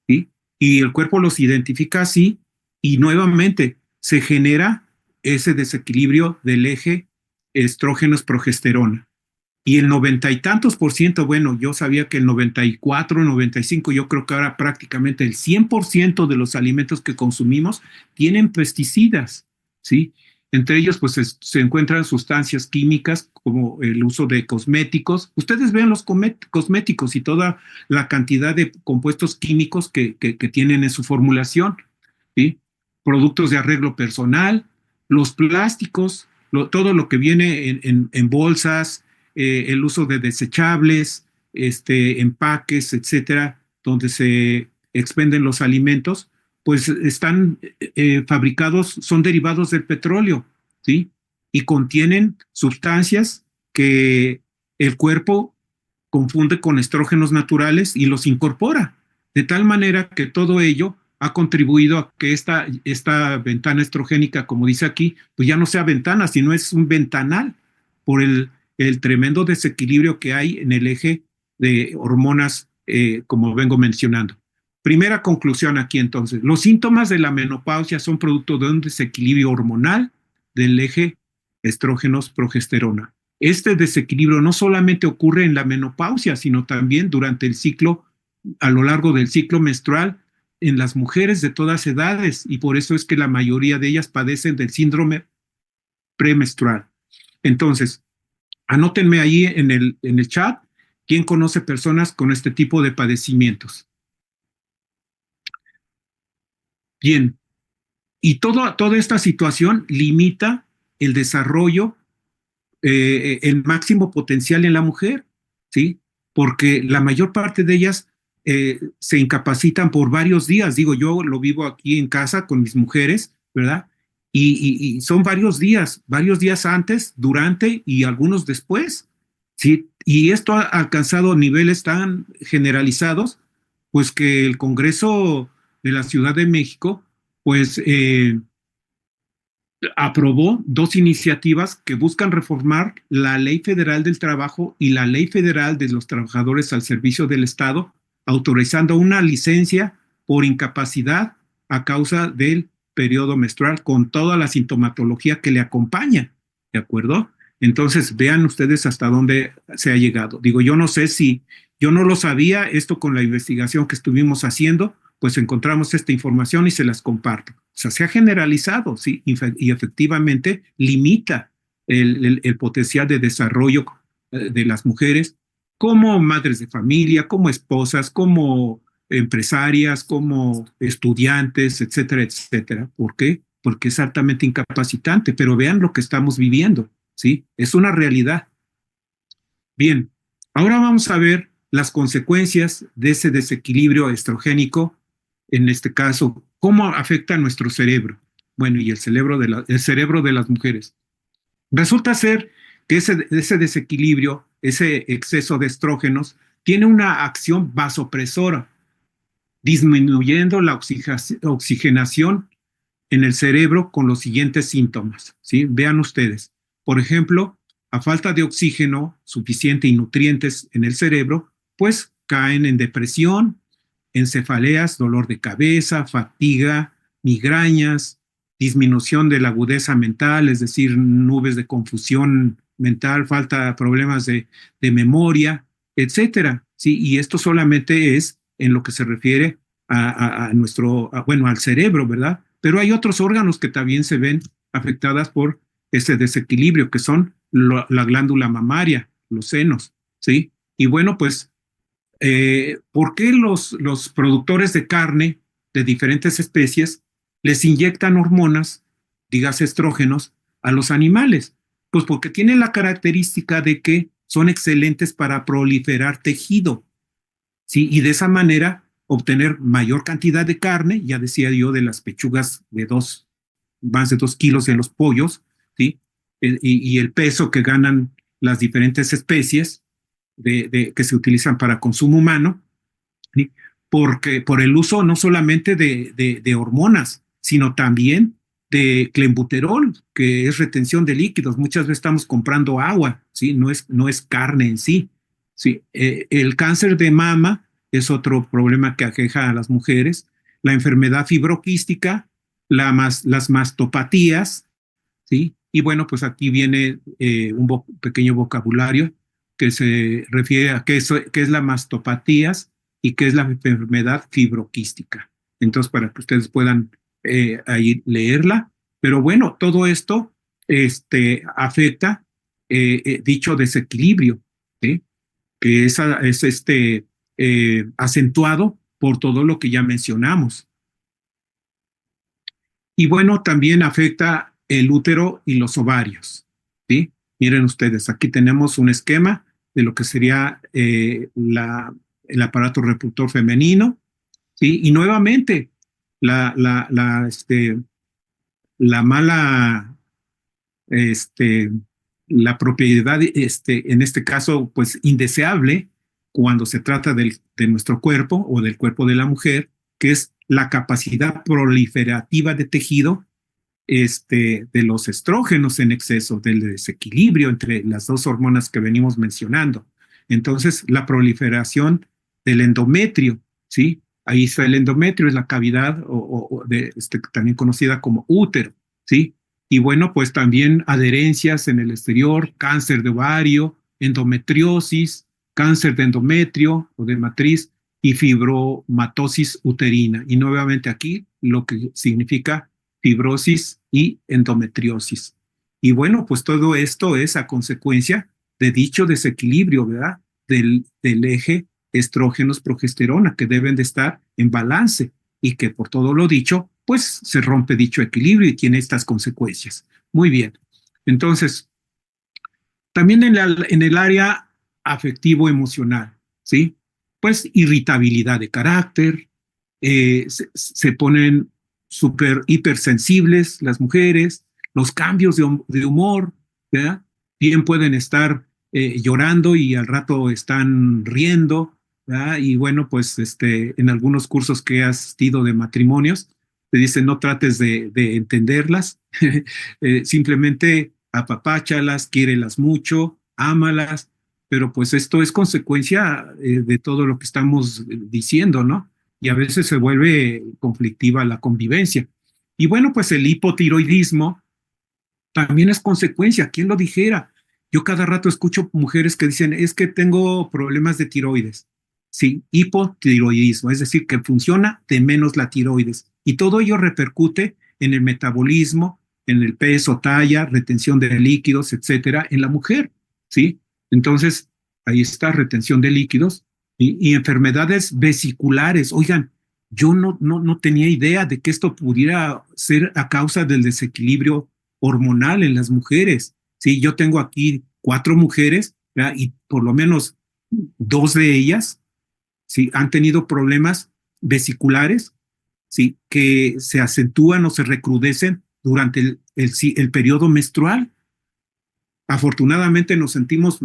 [SPEAKER 1] ¿sí? Y el cuerpo los identifica así y nuevamente se genera ese desequilibrio del eje estrógenos-progesterona. Y el 90 y tantos por ciento, bueno, yo sabía que el 94, 95, yo creo que ahora prácticamente el 100% de los alimentos que consumimos tienen pesticidas, ¿sí? Entre ellos, pues se encuentran sustancias químicas como el uso de cosméticos. Ustedes ven los cosméticos y toda la cantidad de compuestos químicos que tienen en su formulación, ¿sí? Productos de arreglo personal, los plásticos, todo lo que viene en bolsas, el uso de desechables, empaques, etcétera, donde se expenden los alimentos, pues están fabricados, son derivados del petróleo, ¿sí? Y contienen sustancias que el cuerpo confunde con estrógenos naturales y los incorpora, de tal manera que todo ello ha contribuido a que esta ventana estrogénica, como dice aquí, pues ya no sea ventana, sino es un ventanal por el tremendo desequilibrio que hay en el eje de hormonas, como vengo mencionando. Primera conclusión aquí entonces, los síntomas de la menopausia son producto de un desequilibrio hormonal del eje estrógenos-progesterona. Este desequilibrio no solamente ocurre en la menopausia, sino también durante el ciclo, a lo largo del ciclo menstrual, en las mujeres de todas edades, y por eso es que la mayoría de ellas padecen del síndrome premenstrual. Entonces, anótenme ahí en el chat quién conoce personas con este tipo de padecimientos. Bien, y toda esta situación limita el desarrollo, el máximo potencial en la mujer, ¿sí? Porque la mayor parte de ellas se incapacitan por varios días. Digo, yo lo vivo aquí en casa con mis mujeres, ¿verdad? Y son varios días antes, durante y algunos después, ¿sí? Y esto ha alcanzado niveles tan generalizados, pues que el Congreso de la Ciudad de México, pues aprobó dos iniciativas que buscan reformar la Ley Federal del Trabajo y la Ley Federal de los Trabajadores al Servicio del Estado, autorizando una licencia por incapacidad a causa del periodo menstrual con toda la sintomatología que le acompaña, ¿de acuerdo? Entonces, vean ustedes hasta dónde se ha llegado. Digo, yo no sé si yo no lo sabía, esto con la investigación que estuvimos haciendo, pues encontramos esta información y se las comparto. O sea, se ha generalizado, sí, y efectivamente limita el potencial de desarrollo de las mujeres como madres de familia, como esposas, como empresarias, como estudiantes, etcétera, etcétera. ¿Por qué? Porque es altamente incapacitante, pero vean lo que estamos viviendo, ¿sí? Es una realidad. Bien, ahora vamos a ver las consecuencias de ese desequilibrio estrogénico, en este caso, cómo afecta a nuestro cerebro. Bueno, y el cerebro de las mujeres. Resulta ser que ese desequilibrio, ese exceso de estrógenos, tiene una acción vasopresora, disminuyendo la oxigenación en el cerebro con los siguientes síntomas, ¿sí? Vean ustedes. Por ejemplo, a falta de oxígeno suficiente y nutrientes en el cerebro, pues caen en depresión, en cefaleas, dolor de cabeza, fatiga, migrañas, disminución de la agudeza mental, es decir, nubes de confusión mental, falta problemas de memoria, etcétera. Sí, y esto solamente es en lo que se refiere a nuestro, bueno, al cerebro, ¿verdad? Pero hay otros órganos que también se ven afectadas por ese desequilibrio, que son la glándula mamaria, los senos, ¿sí? Y bueno, pues ¿por qué los productores de carne de diferentes especies les inyectan hormonas, digas estrógenos, a los animales? Pues porque tienen la característica de que son excelentes para proliferar tejido, ¿sí? Y de esa manera obtener mayor cantidad de carne, ya decía yo de las pechugas de más de 2 kilos en los pollos, ¿sí? Y el peso que ganan las diferentes especies que se utilizan para consumo humano, ¿sí? Porque por el uso no solamente de hormonas, sino también de clenbuterol, que es retención de líquidos. Muchas veces estamos comprando agua, ¿sí? No es carne en sí. ¿Sí? El cáncer de mama es otro problema que aqueja a las mujeres, la enfermedad fibroquística, las mastopatías, ¿sí? Y bueno, pues aquí viene pequeño vocabulario que se refiere a qué es la mastopatías y qué es la enfermedad fibroquística. Entonces, para que ustedes puedan ahí leerla. Pero bueno, todo esto afecta dicho desequilibrio, ¿sí? Que es acentuado por todo lo que ya mencionamos. Y bueno, también afecta el útero y los ovarios, ¿sí? Miren ustedes, aquí tenemos un esquema de lo que sería el aparato reproductor femenino, ¿sí? Y nuevamente, la, la, la, este, la mala, este, la propiedad, en este caso, pues indeseable cuando se trata de nuestro cuerpo o del cuerpo de la mujer, que es la capacidad proliferativa de tejido de los estrógenos en exceso, del desequilibrio entre las dos hormonas que venimos mencionando. Entonces, la proliferación del endometrio, ¿sí? Ahí está el endometrio, es la cavidad también conocida como útero, ¿sí? Y bueno, pues también adherencias en el exterior, cáncer de ovario, endometriosis, cáncer de endometrio o de matriz y fibromatosis uterina. Y nuevamente aquí lo que significa fibrosis y endometriosis. Y bueno, pues todo esto es a consecuencia de dicho desequilibrio, ¿verdad? Del eje estrógenos-progesterona, que deben de estar en balance y que por todo lo dicho, pues se rompe dicho equilibrio y tiene estas consecuencias. Muy bien. Entonces, también en el área afectivo-emocional, ¿sí? Pues irritabilidad de carácter, se ponen súper hipersensibles las mujeres, los cambios de humor, ¿verdad? Bien pueden estar llorando y al rato están riendo, ¿verdad? Y bueno, pues en algunos cursos que he asistido de matrimonios, te dicen no trates de entenderlas, simplemente apapáchalas, quiérelas mucho, ámalas, pero pues esto es consecuencia de todo lo que estamos diciendo, ¿no? Y a veces se vuelve conflictiva la convivencia. Y bueno, pues el hipotiroidismo también es consecuencia, ¿quién lo dijera? Yo cada rato escucho mujeres que dicen, es que tengo problemas de tiroides. Sí, hipotiroidismo, es decir, que funciona de menos la tiroides. Y todo ello repercute en el metabolismo, en el peso, talla, retención de líquidos, etcétera, en la mujer. ¿Sí? Entonces, ahí está, retención de líquidos y enfermedades vesiculares. Oigan, yo no tenía idea de que esto pudiera ser a causa del desequilibrio hormonal en las mujeres. Sí, yo tengo aquí 4 mujeres, ¿verdad? Y por lo menos 2 de ellas, sí, han tenido problemas vesiculares, sí, que se acentúan o se recrudecen durante el periodo menstrual. Afortunadamente nos sentimos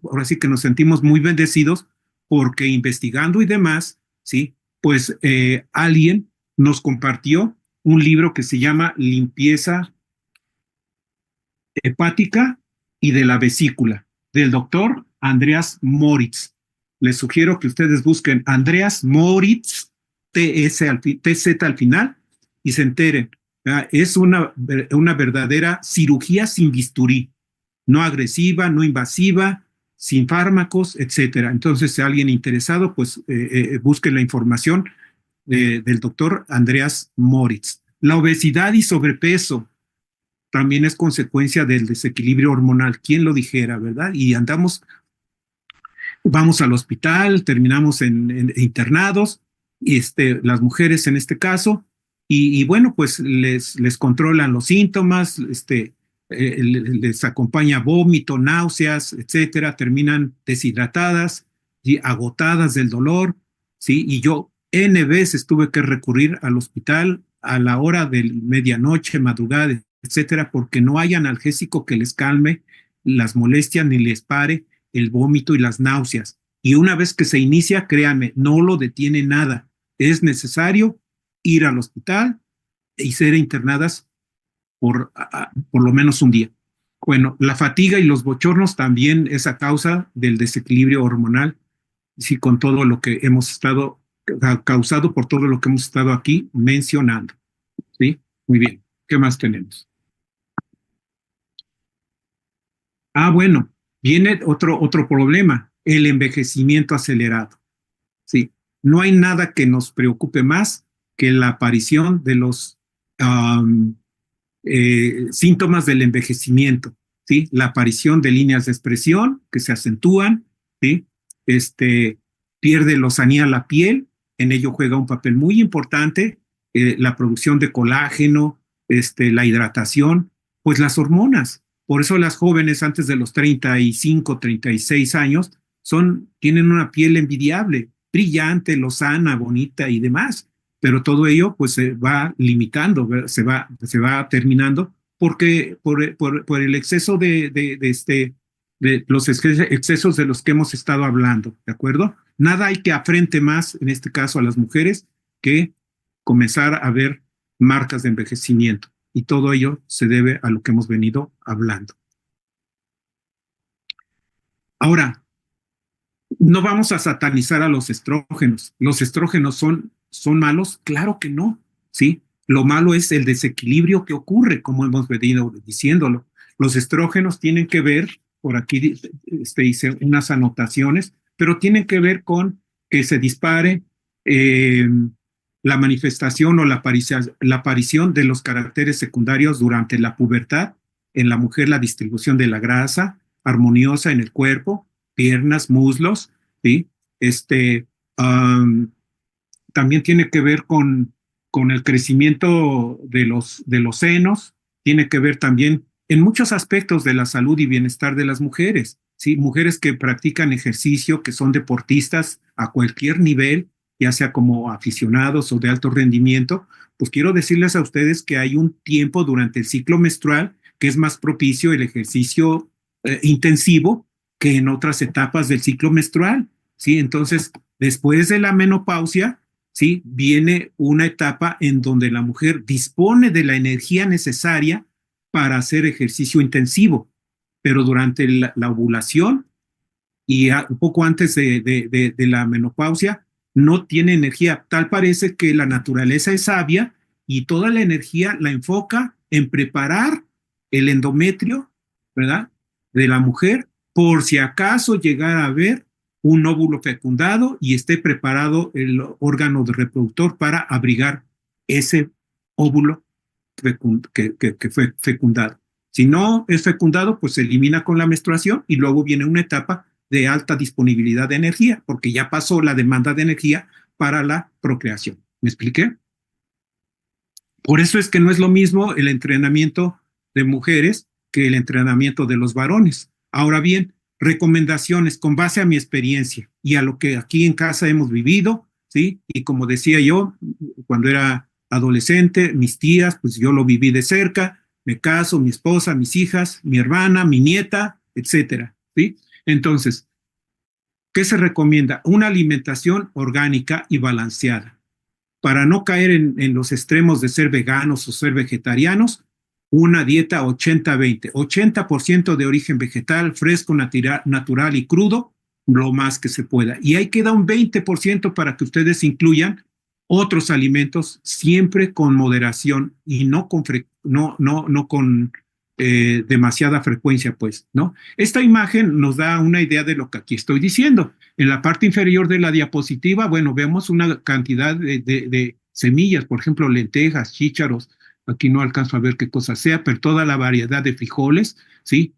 [SPEAKER 1] ahora sí que nos sentimos muy bendecidos porque investigando y demás, sí, pues alguien nos compartió un libro que se llama Limpieza hepática y de la vesícula, del doctor Andreas Moritz. Les sugiero que ustedes busquen Andreas Moritz, TZ al final, y se enteren. Es una verdadera cirugía sin bisturí, no agresiva, no invasiva, sin fármacos, etcétera. Entonces, si alguien interesado, pues busque la información del doctor Andreas Moritz. La obesidad y sobrepeso también es consecuencia del desequilibrio hormonal. ¿Quién lo dijera, verdad? Y vamos al hospital, terminamos en internados, y las mujeres en este caso, y bueno, pues les controlan los síntomas, les acompaña vómito, náuseas, etcétera, terminan deshidratadas y agotadas del dolor, ¿sí? Y yo N veces tuve que recurrir al hospital a la hora de medianoche, madrugada, etcétera, porque no hay analgésico que les calme las molestias ni les pare el vómito y las náuseas. Y una vez que se inicia, créanme, no lo detiene nada. Es necesario ir al hospital y ser internadas por lo menos un día. Bueno, la fatiga y los bochornos también es a causa del desequilibrio hormonal, sí, con todo lo que hemos estado causado por todo lo que hemos estado aquí mencionando. ¿Sí? Muy bien. ¿Qué más tenemos? Bueno, viene otro problema, el envejecimiento acelerado. Sí, no hay nada que nos preocupe más que la aparición de los um, síntomas del envejecimiento, ¿sí? La aparición de líneas de expresión que se acentúan, ¿sí? Pierde lozanía la piel, en ello juega un papel muy importante la producción de colágeno, la hidratación, pues las hormonas. Por eso las jóvenes antes de los 35, 36 años tienen una piel envidiable, brillante, lozana, bonita y demás, pero todo ello pues se va limitando, se va terminando porque por el exceso de los excesos de los que hemos estado hablando, ¿de acuerdo? Nada hay que afrente más, en este caso a las mujeres, que comenzar a ver marcas de envejecimiento. Y todo ello se debe a lo que hemos venido hablando. Ahora, no vamos a satanizar a los estrógenos. ¿Los estrógenos son malos? Claro que no, ¿sí? Lo malo es el desequilibrio que ocurre, como hemos venido diciéndolo. Los estrógenos tienen que ver, por aquí hice unas anotaciones, pero tienen que ver con que se dispare la manifestación o la aparición de los caracteres secundarios durante la pubertad. En la mujer, la distribución de la grasa armoniosa en el cuerpo, piernas, muslos, ¿sí? Este, um, también tiene que ver con el crecimiento de los senos, tiene que ver también en muchos aspectos de la salud y bienestar de las mujeres, ¿sí? Mujeres que practican ejercicio, que son deportistas a cualquier nivel, ya sea como aficionados o de alto rendimiento, pues quiero decirles a ustedes que hay un tiempo durante el ciclo menstrual que es más propicio el ejercicio intensivo que en otras etapas del ciclo menstrual, ¿sí? Entonces, después de la menopausia, ¿sí? Viene una etapa en donde la mujer dispone de la energía necesaria para hacer ejercicio intensivo, pero durante la ovulación y un poco antes de la menopausia no tiene energía. Tal parece que la naturaleza es sabia y toda la energía la enfoca en preparar el endometrio, ¿verdad? De la mujer, por si acaso llegara a haber un óvulo fecundado y esté preparado el órgano de reproductor para abrigar ese óvulo que fue fecundado. Si no es fecundado, pues se elimina con la menstruación y luego viene una etapa de alta disponibilidad de energía, porque ya pasó la demanda de energía para la procreación. ¿Me expliqué? Por eso es que no es lo mismo el entrenamiento de mujeres que el entrenamiento de los varones. Ahora bien, recomendaciones con base a mi experiencia y a lo que aquí en casa hemos vivido, ¿sí? Y como decía yo, cuando era adolescente, mis tías, pues yo lo viví de cerca, me caso, mi esposa, mis hijas, mi hermana, mi nieta, etcétera, ¿sí? Entonces, ¿qué se recomienda? Una alimentación orgánica y balanceada. Para no caer en los extremos de ser veganos o ser vegetarianos, una dieta 80-20. 80% de origen vegetal, fresco, natural y crudo, lo más que se pueda. Y ahí queda un 20% para que ustedes incluyan otros alimentos siempre con moderación y no con demasiada frecuencia, pues, ¿no? Esta imagen nos da una idea de lo que aquí estoy diciendo. En la parte inferior de la diapositiva, bueno, vemos una cantidad de semillas, por ejemplo, lentejas, chícharos, aquí no alcanzo a ver qué cosa sea, pero toda la variedad de frijoles, ¿sí?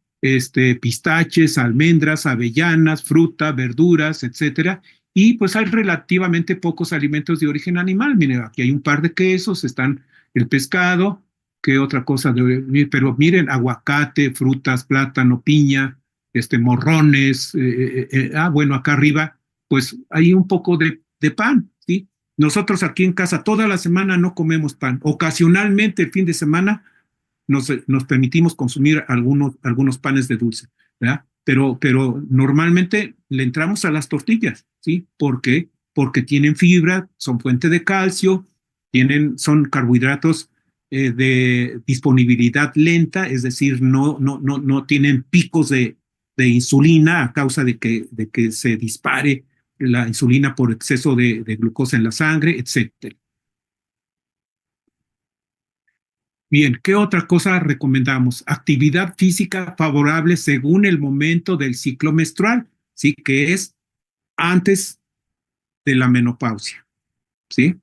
[SPEAKER 1] Pistaches, almendras, avellanas, fruta, verduras, etcétera. Y pues hay relativamente pocos alimentos de origen animal. Miren, aquí hay un par de quesos, están el pescado, ¿qué otra cosa? Pero miren, aguacate, frutas, plátano, piña, morrones, bueno, acá arriba, pues hay un poco de pan, ¿sí? Nosotros aquí en casa toda la semana no comemos pan. Ocasionalmente el fin de semana nos permitimos consumir algunos panes de dulce, ¿verdad? Pero normalmente le entramos a las tortillas, ¿sí? ¿Por qué? Porque tienen fibra, son fuente de calcio, son carbohidratos de disponibilidad lenta, es decir, no tienen picos de insulina a causa de que se dispare la insulina por exceso de glucosa en la sangre, etcétera. Bien, ¿qué otra cosa recomendamos? Actividad física favorable según el momento del ciclo menstrual, ¿sí? Que es antes de la menopausia, ¿sí?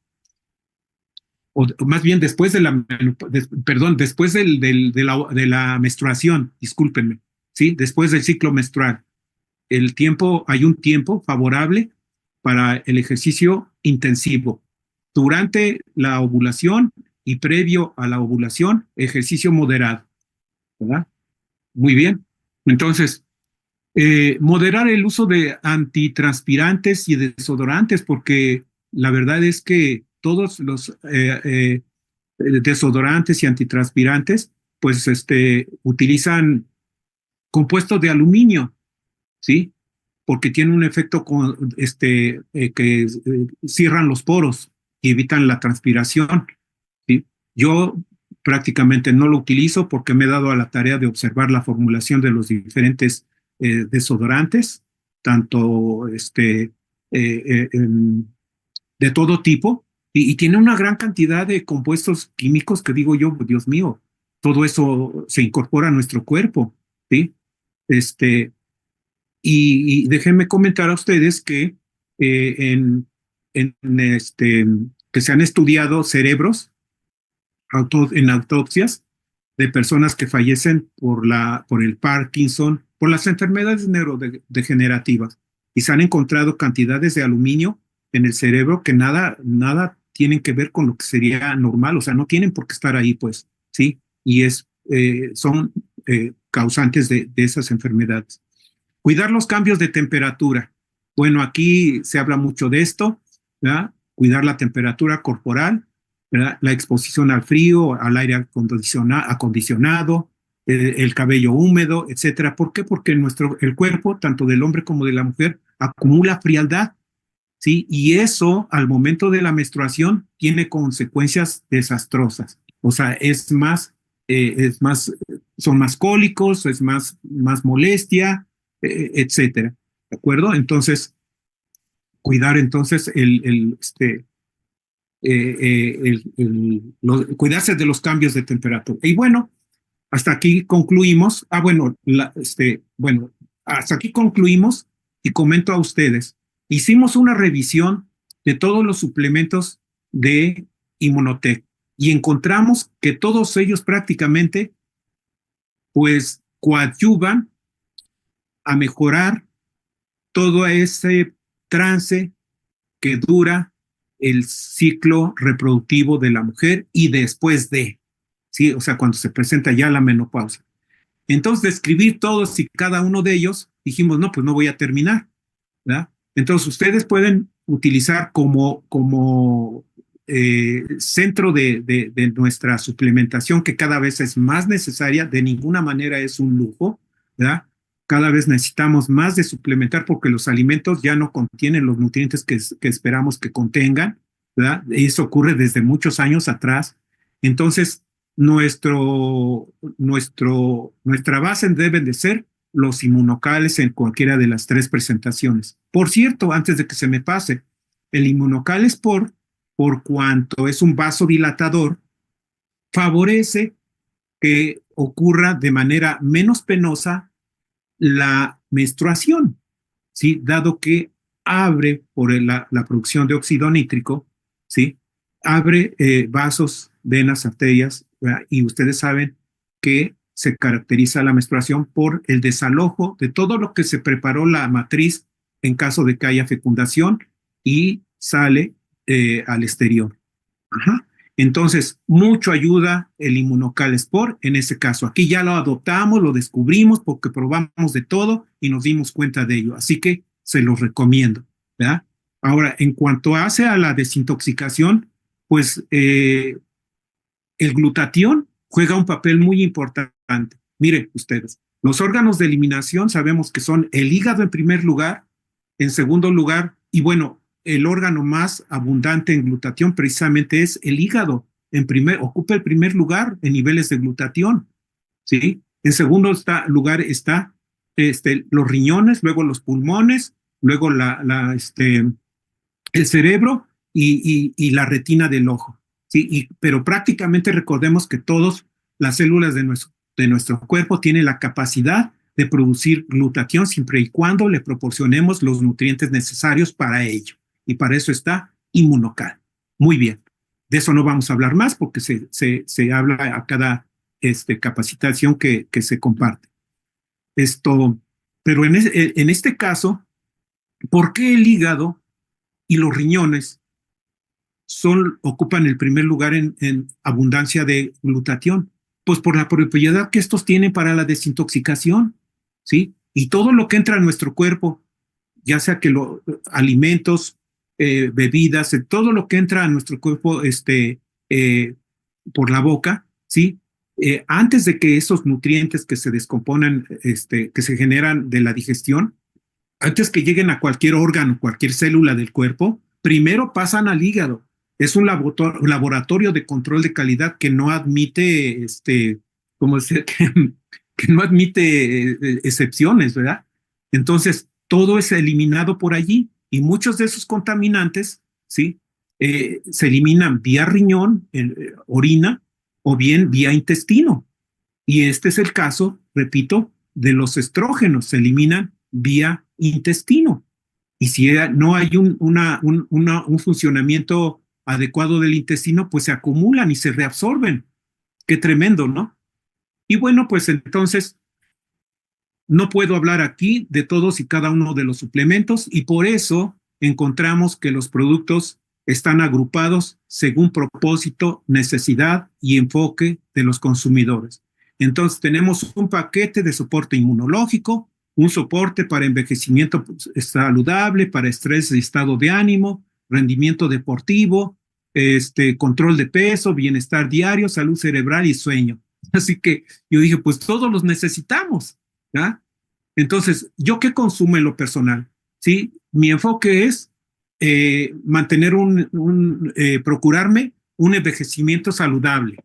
[SPEAKER 1] O más bien después de perdón, después de la menstruación, discúlpenme, ¿sí? Después del ciclo menstrual. Hay un tiempo favorable para el ejercicio intensivo. Durante la ovulación y previo a la ovulación, ejercicio moderado, ¿verdad? Muy bien. Entonces, moderar el uso de antitranspirantes y desodorantes, porque la verdad es que todos los desodorantes y antitranspirantes, pues utilizan compuestos de aluminio, ¿sí? Porque tiene un efecto que cierran los poros y evitan la transpiración, ¿sí? Yo prácticamente no lo utilizo porque me he dado a la tarea de observar la formulación de los diferentes desodorantes, tanto de todo tipo, y tiene una gran cantidad de compuestos químicos que digo yo, Dios mío, todo eso se incorpora a nuestro cuerpo, ¿sí? Este, y déjenme comentar a ustedes que que se han estudiado cerebros en autopsias de personas que fallecen por el Parkinson, por las enfermedades neurodegenerativas, y se han encontrado cantidades de aluminio en el cerebro que nada tienen que ver con lo que sería normal, o sea, no tienen por qué estar ahí, pues, ¿sí? Y son causantes de esas enfermedades. Cuidar los cambios de temperatura. Bueno, aquí se habla mucho de esto, ¿verdad? Cuidar la temperatura corporal, ¿verdad? La exposición al frío, al aire acondicionado, el cabello húmedo, etcétera. ¿Por qué? Porque el cuerpo, tanto del hombre como de la mujer, acumula frialdad, ¿sí? Y eso, al momento de la menstruación, tiene consecuencias desastrosas. O sea, son más cólicos, más molestia, etcétera. ¿De acuerdo? Entonces, cuidar entonces cuidarse de los cambios de temperatura. Y bueno, hasta aquí concluimos. Bueno, hasta aquí concluimos y comento a ustedes. Hicimos una revisión de todos los suplementos de Inmunotech y encontramos que todos ellos prácticamente pues coadyuvan a mejorar todo ese trance que dura el ciclo reproductivo de la mujer y después de, ¿sí? O sea, cuando se presenta ya la menopausia. Entonces, de escribir todos y cada uno de ellos, dijimos, no, pues no voy a terminar, ¿verdad? Entonces, ustedes pueden utilizar como centro de nuestra suplementación, que cada vez es más necesaria, de ninguna manera es un lujo, ¿verdad? Cada vez necesitamos más de suplementar porque los alimentos ya no contienen los nutrientes que esperamos que contengan, ¿verdad? Y eso ocurre desde muchos años atrás. Entonces, nuestra base deben de ser los inmunocales en cualquiera de las tres presentaciones. Por cierto, antes de que se me pase, el inmunocal por cuanto es un vasodilatador, favorece que ocurra de manera menos penosa la menstruación, ¿sí? Dado que abre por la producción de óxido nítrico, ¿sí? Abre vasos, venas, arterias, ¿verdad? Y ustedes saben que se caracteriza la menstruación por el desalojo de todo lo que se preparó la matriz en caso de que haya fecundación y sale al exterior. Ajá. Entonces, mucho ayuda el Inmunocal Sport en ese caso. Aquí ya lo adoptamos, lo descubrimos porque probamos de todo y nos dimos cuenta de ello. Así que se los recomiendo, ¿verdad? Ahora, en cuanto hace a la desintoxicación, pues el glutatión juega un papel muy importante. Miren ustedes, los órganos de eliminación sabemos que son el hígado en primer lugar, en segundo lugar, y bueno, el órgano más abundante en glutatión precisamente es el hígado. Ocupa el primer lugar en niveles de glutatión, ¿sí? En segundo lugar está los riñones, luego los pulmones, luego el cerebro y la retina del ojo, ¿sí? Pero prácticamente recordemos que todas las células de nuestro cuerpo tienen la capacidad de producir glutatión siempre y cuando le proporcionemos los nutrientes necesarios para ello. Y para eso está Inmunocal. Muy bien. De eso no vamos a hablar más porque se habla a cada capacitación que se comparte. Pero en este caso, ¿por qué el hígado y los riñones ocupan el primer lugar en abundancia de glutatión? Pues por la propiedad que estos tienen para la desintoxicación, ¿sí? Y todo lo que entra a nuestro cuerpo, ya sea que los alimentos, bebidas, todo lo que entra a nuestro cuerpo por la boca, ¿sí? antes de que esos nutrientes que se descomponen, que se generan de la digestión, antes que lleguen a cualquier órgano, cualquier célula del cuerpo, primero pasan al hígado. Es un laboratorio de control de calidad que no admite, ¿cómo decir? Que no admite excepciones, ¿verdad? Entonces, todo es eliminado por allí y muchos de esos contaminantes, ¿sí? Se eliminan vía riñón, orina, o bien vía intestino. Y este es el caso, repito, de los estrógenos, se eliminan vía intestino. Y si no hay un funcionamiento adecuado del intestino, pues se acumulan y se reabsorben. Qué tremendo, ¿no? Y bueno, pues entonces no puedo hablar aquí de todos y cada uno de los suplementos y por eso encontramos que los productos están agrupados según propósito, necesidad y enfoque de los consumidores. Entonces tenemos un paquete de soporte inmunológico, un soporte para envejecimiento saludable, para estrés y estado de ánimo, rendimiento deportivo, control de peso, bienestar diario, salud cerebral y sueño. Así que yo dije, pues todos los necesitamos. ¿Ya? Entonces, ¿yo qué consumo en lo personal? ¿Sí? Mi enfoque es mantener procurarme un envejecimiento saludable,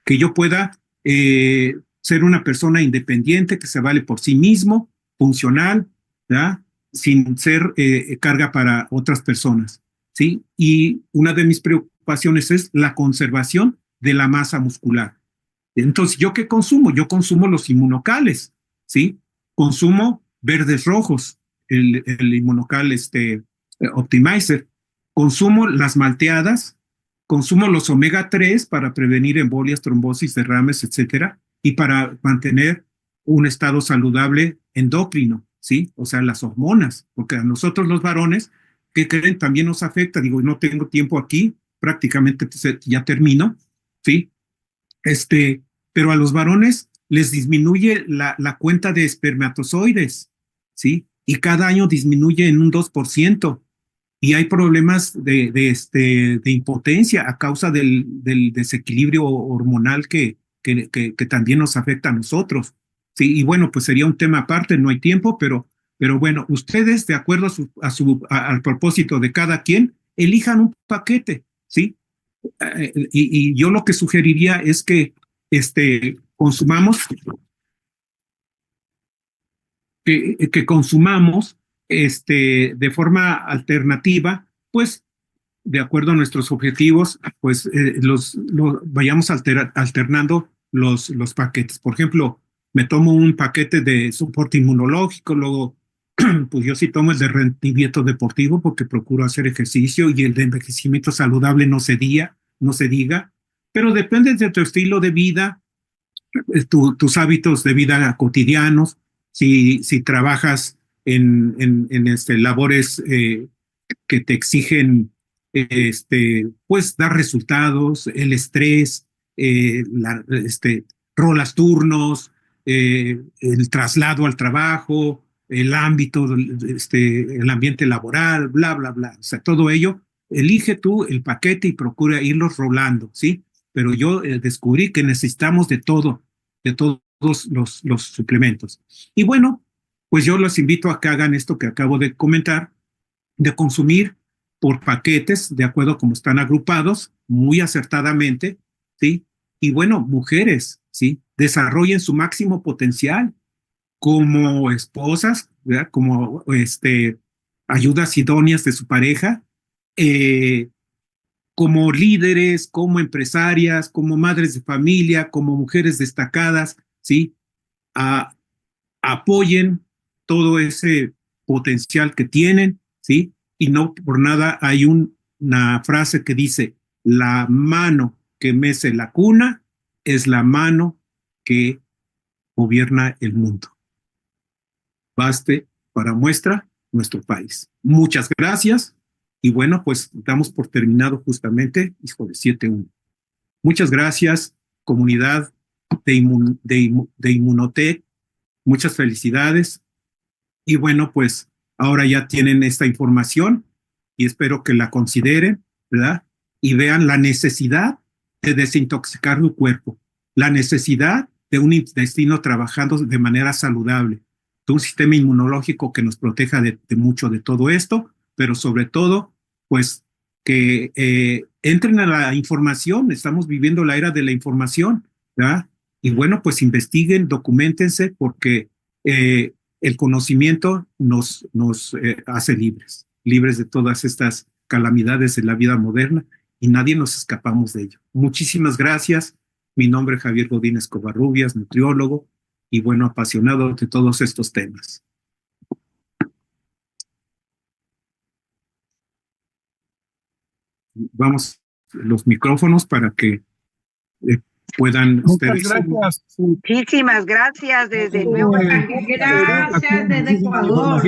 [SPEAKER 1] que yo pueda ser una persona independiente, que se vale por sí mismo, funcional, ¿ya? Sin ser carga para otras personas. ¿Sí? Y una de mis preocupaciones es la conservación de la masa muscular. Entonces, ¿yo qué consumo? Yo consumo los inmunocales, ¿sí? Consumo verdes rojos, el inmunocal Optimizer. Consumo las malteadas, consumo los omega 3 para prevenir embolias, trombosis, derrames, etcétera, y para mantener un estado saludable endocrino, ¿sí? O sea, las hormonas, porque a nosotros los varones, ¿qué creen? También nos afecta. Digo, no tengo tiempo aquí, prácticamente ya termino, ¿sí? Pero a los varones les disminuye la cuenta de espermatozoides, ¿sí? Y cada año disminuye en un 2%. Y hay problemas de impotencia a causa del desequilibrio hormonal que también nos afecta a nosotros. Sí, y bueno, pues sería un tema aparte, no hay tiempo, pero bueno, ustedes, de acuerdo al propósito de cada quien, elijan un paquete, ¿sí? Y yo lo que sugeriría es que consumamos, que consumamos de forma alternativa, pues de acuerdo a nuestros objetivos, pues vayamos alternando los paquetes. Por ejemplo, me tomo un paquete de soporte inmunológico, luego pues yo sí tomo el de rendimiento deportivo porque procuro hacer ejercicio y el de envejecimiento saludable no se diga, pero depende de tu estilo de vida, tus hábitos de vida cotidianos, si trabajas en labores que te exigen pues dar resultados, el estrés, rolas turnos, el traslado al trabajo, el ámbito, el ambiente laboral, bla, bla, bla. O sea, todo ello, elige tú el paquete y procura irlos rolando, ¿sí? Pero yo descubrí que necesitamos de todos los suplementos. Y bueno, pues yo los invito a que hagan esto que acabo de comentar, de consumir por paquetes, de acuerdo a cómo están agrupados, muy acertadamente, ¿sí? Y bueno, mujeres, ¿sí? Desarrollen su máximo potencial como esposas, ¿verdad? Como ayudas idóneas de su pareja, eh, como líderes, como empresarias, como madres de familia, como mujeres destacadas, ¿sí? A, apoyen todo ese potencial que tienen, ¿sí? Y no por nada hay una frase que dice, la mano que mece la cuna es la mano que gobierna el mundo. Baste para muestra nuestro país. Muchas gracias y bueno, pues damos por terminado justamente, hijo de 7-1. Muchas gracias, comunidad de Inmunotech. Muchas felicidades. Y bueno, pues ahora ya tienen esta información y espero que la consideren, ¿verdad? Y vean la necesidad de desintoxicar su cuerpo, la necesidad de un intestino trabajando de manera saludable, de un sistema inmunológico que nos proteja de mucho de todo esto, pero sobre todo, pues que entren a la información. Estamos viviendo la era de la información, ¿verdad? Y bueno, pues investiguen, documentense, porque el conocimiento nos hace libres de todas estas calamidades de la vida moderna, y nadie nos escapamos de ello. Muchísimas gracias. Mi nombre es Javier Godínez Covarrubias, nutriólogo y bueno, apasionado de todos estos temas. Vamos los micrófonos para que puedan ustedes.
[SPEAKER 2] Gracias.
[SPEAKER 3] Muchísimas gracias desde Nueva
[SPEAKER 4] Gracias desde Ecuador.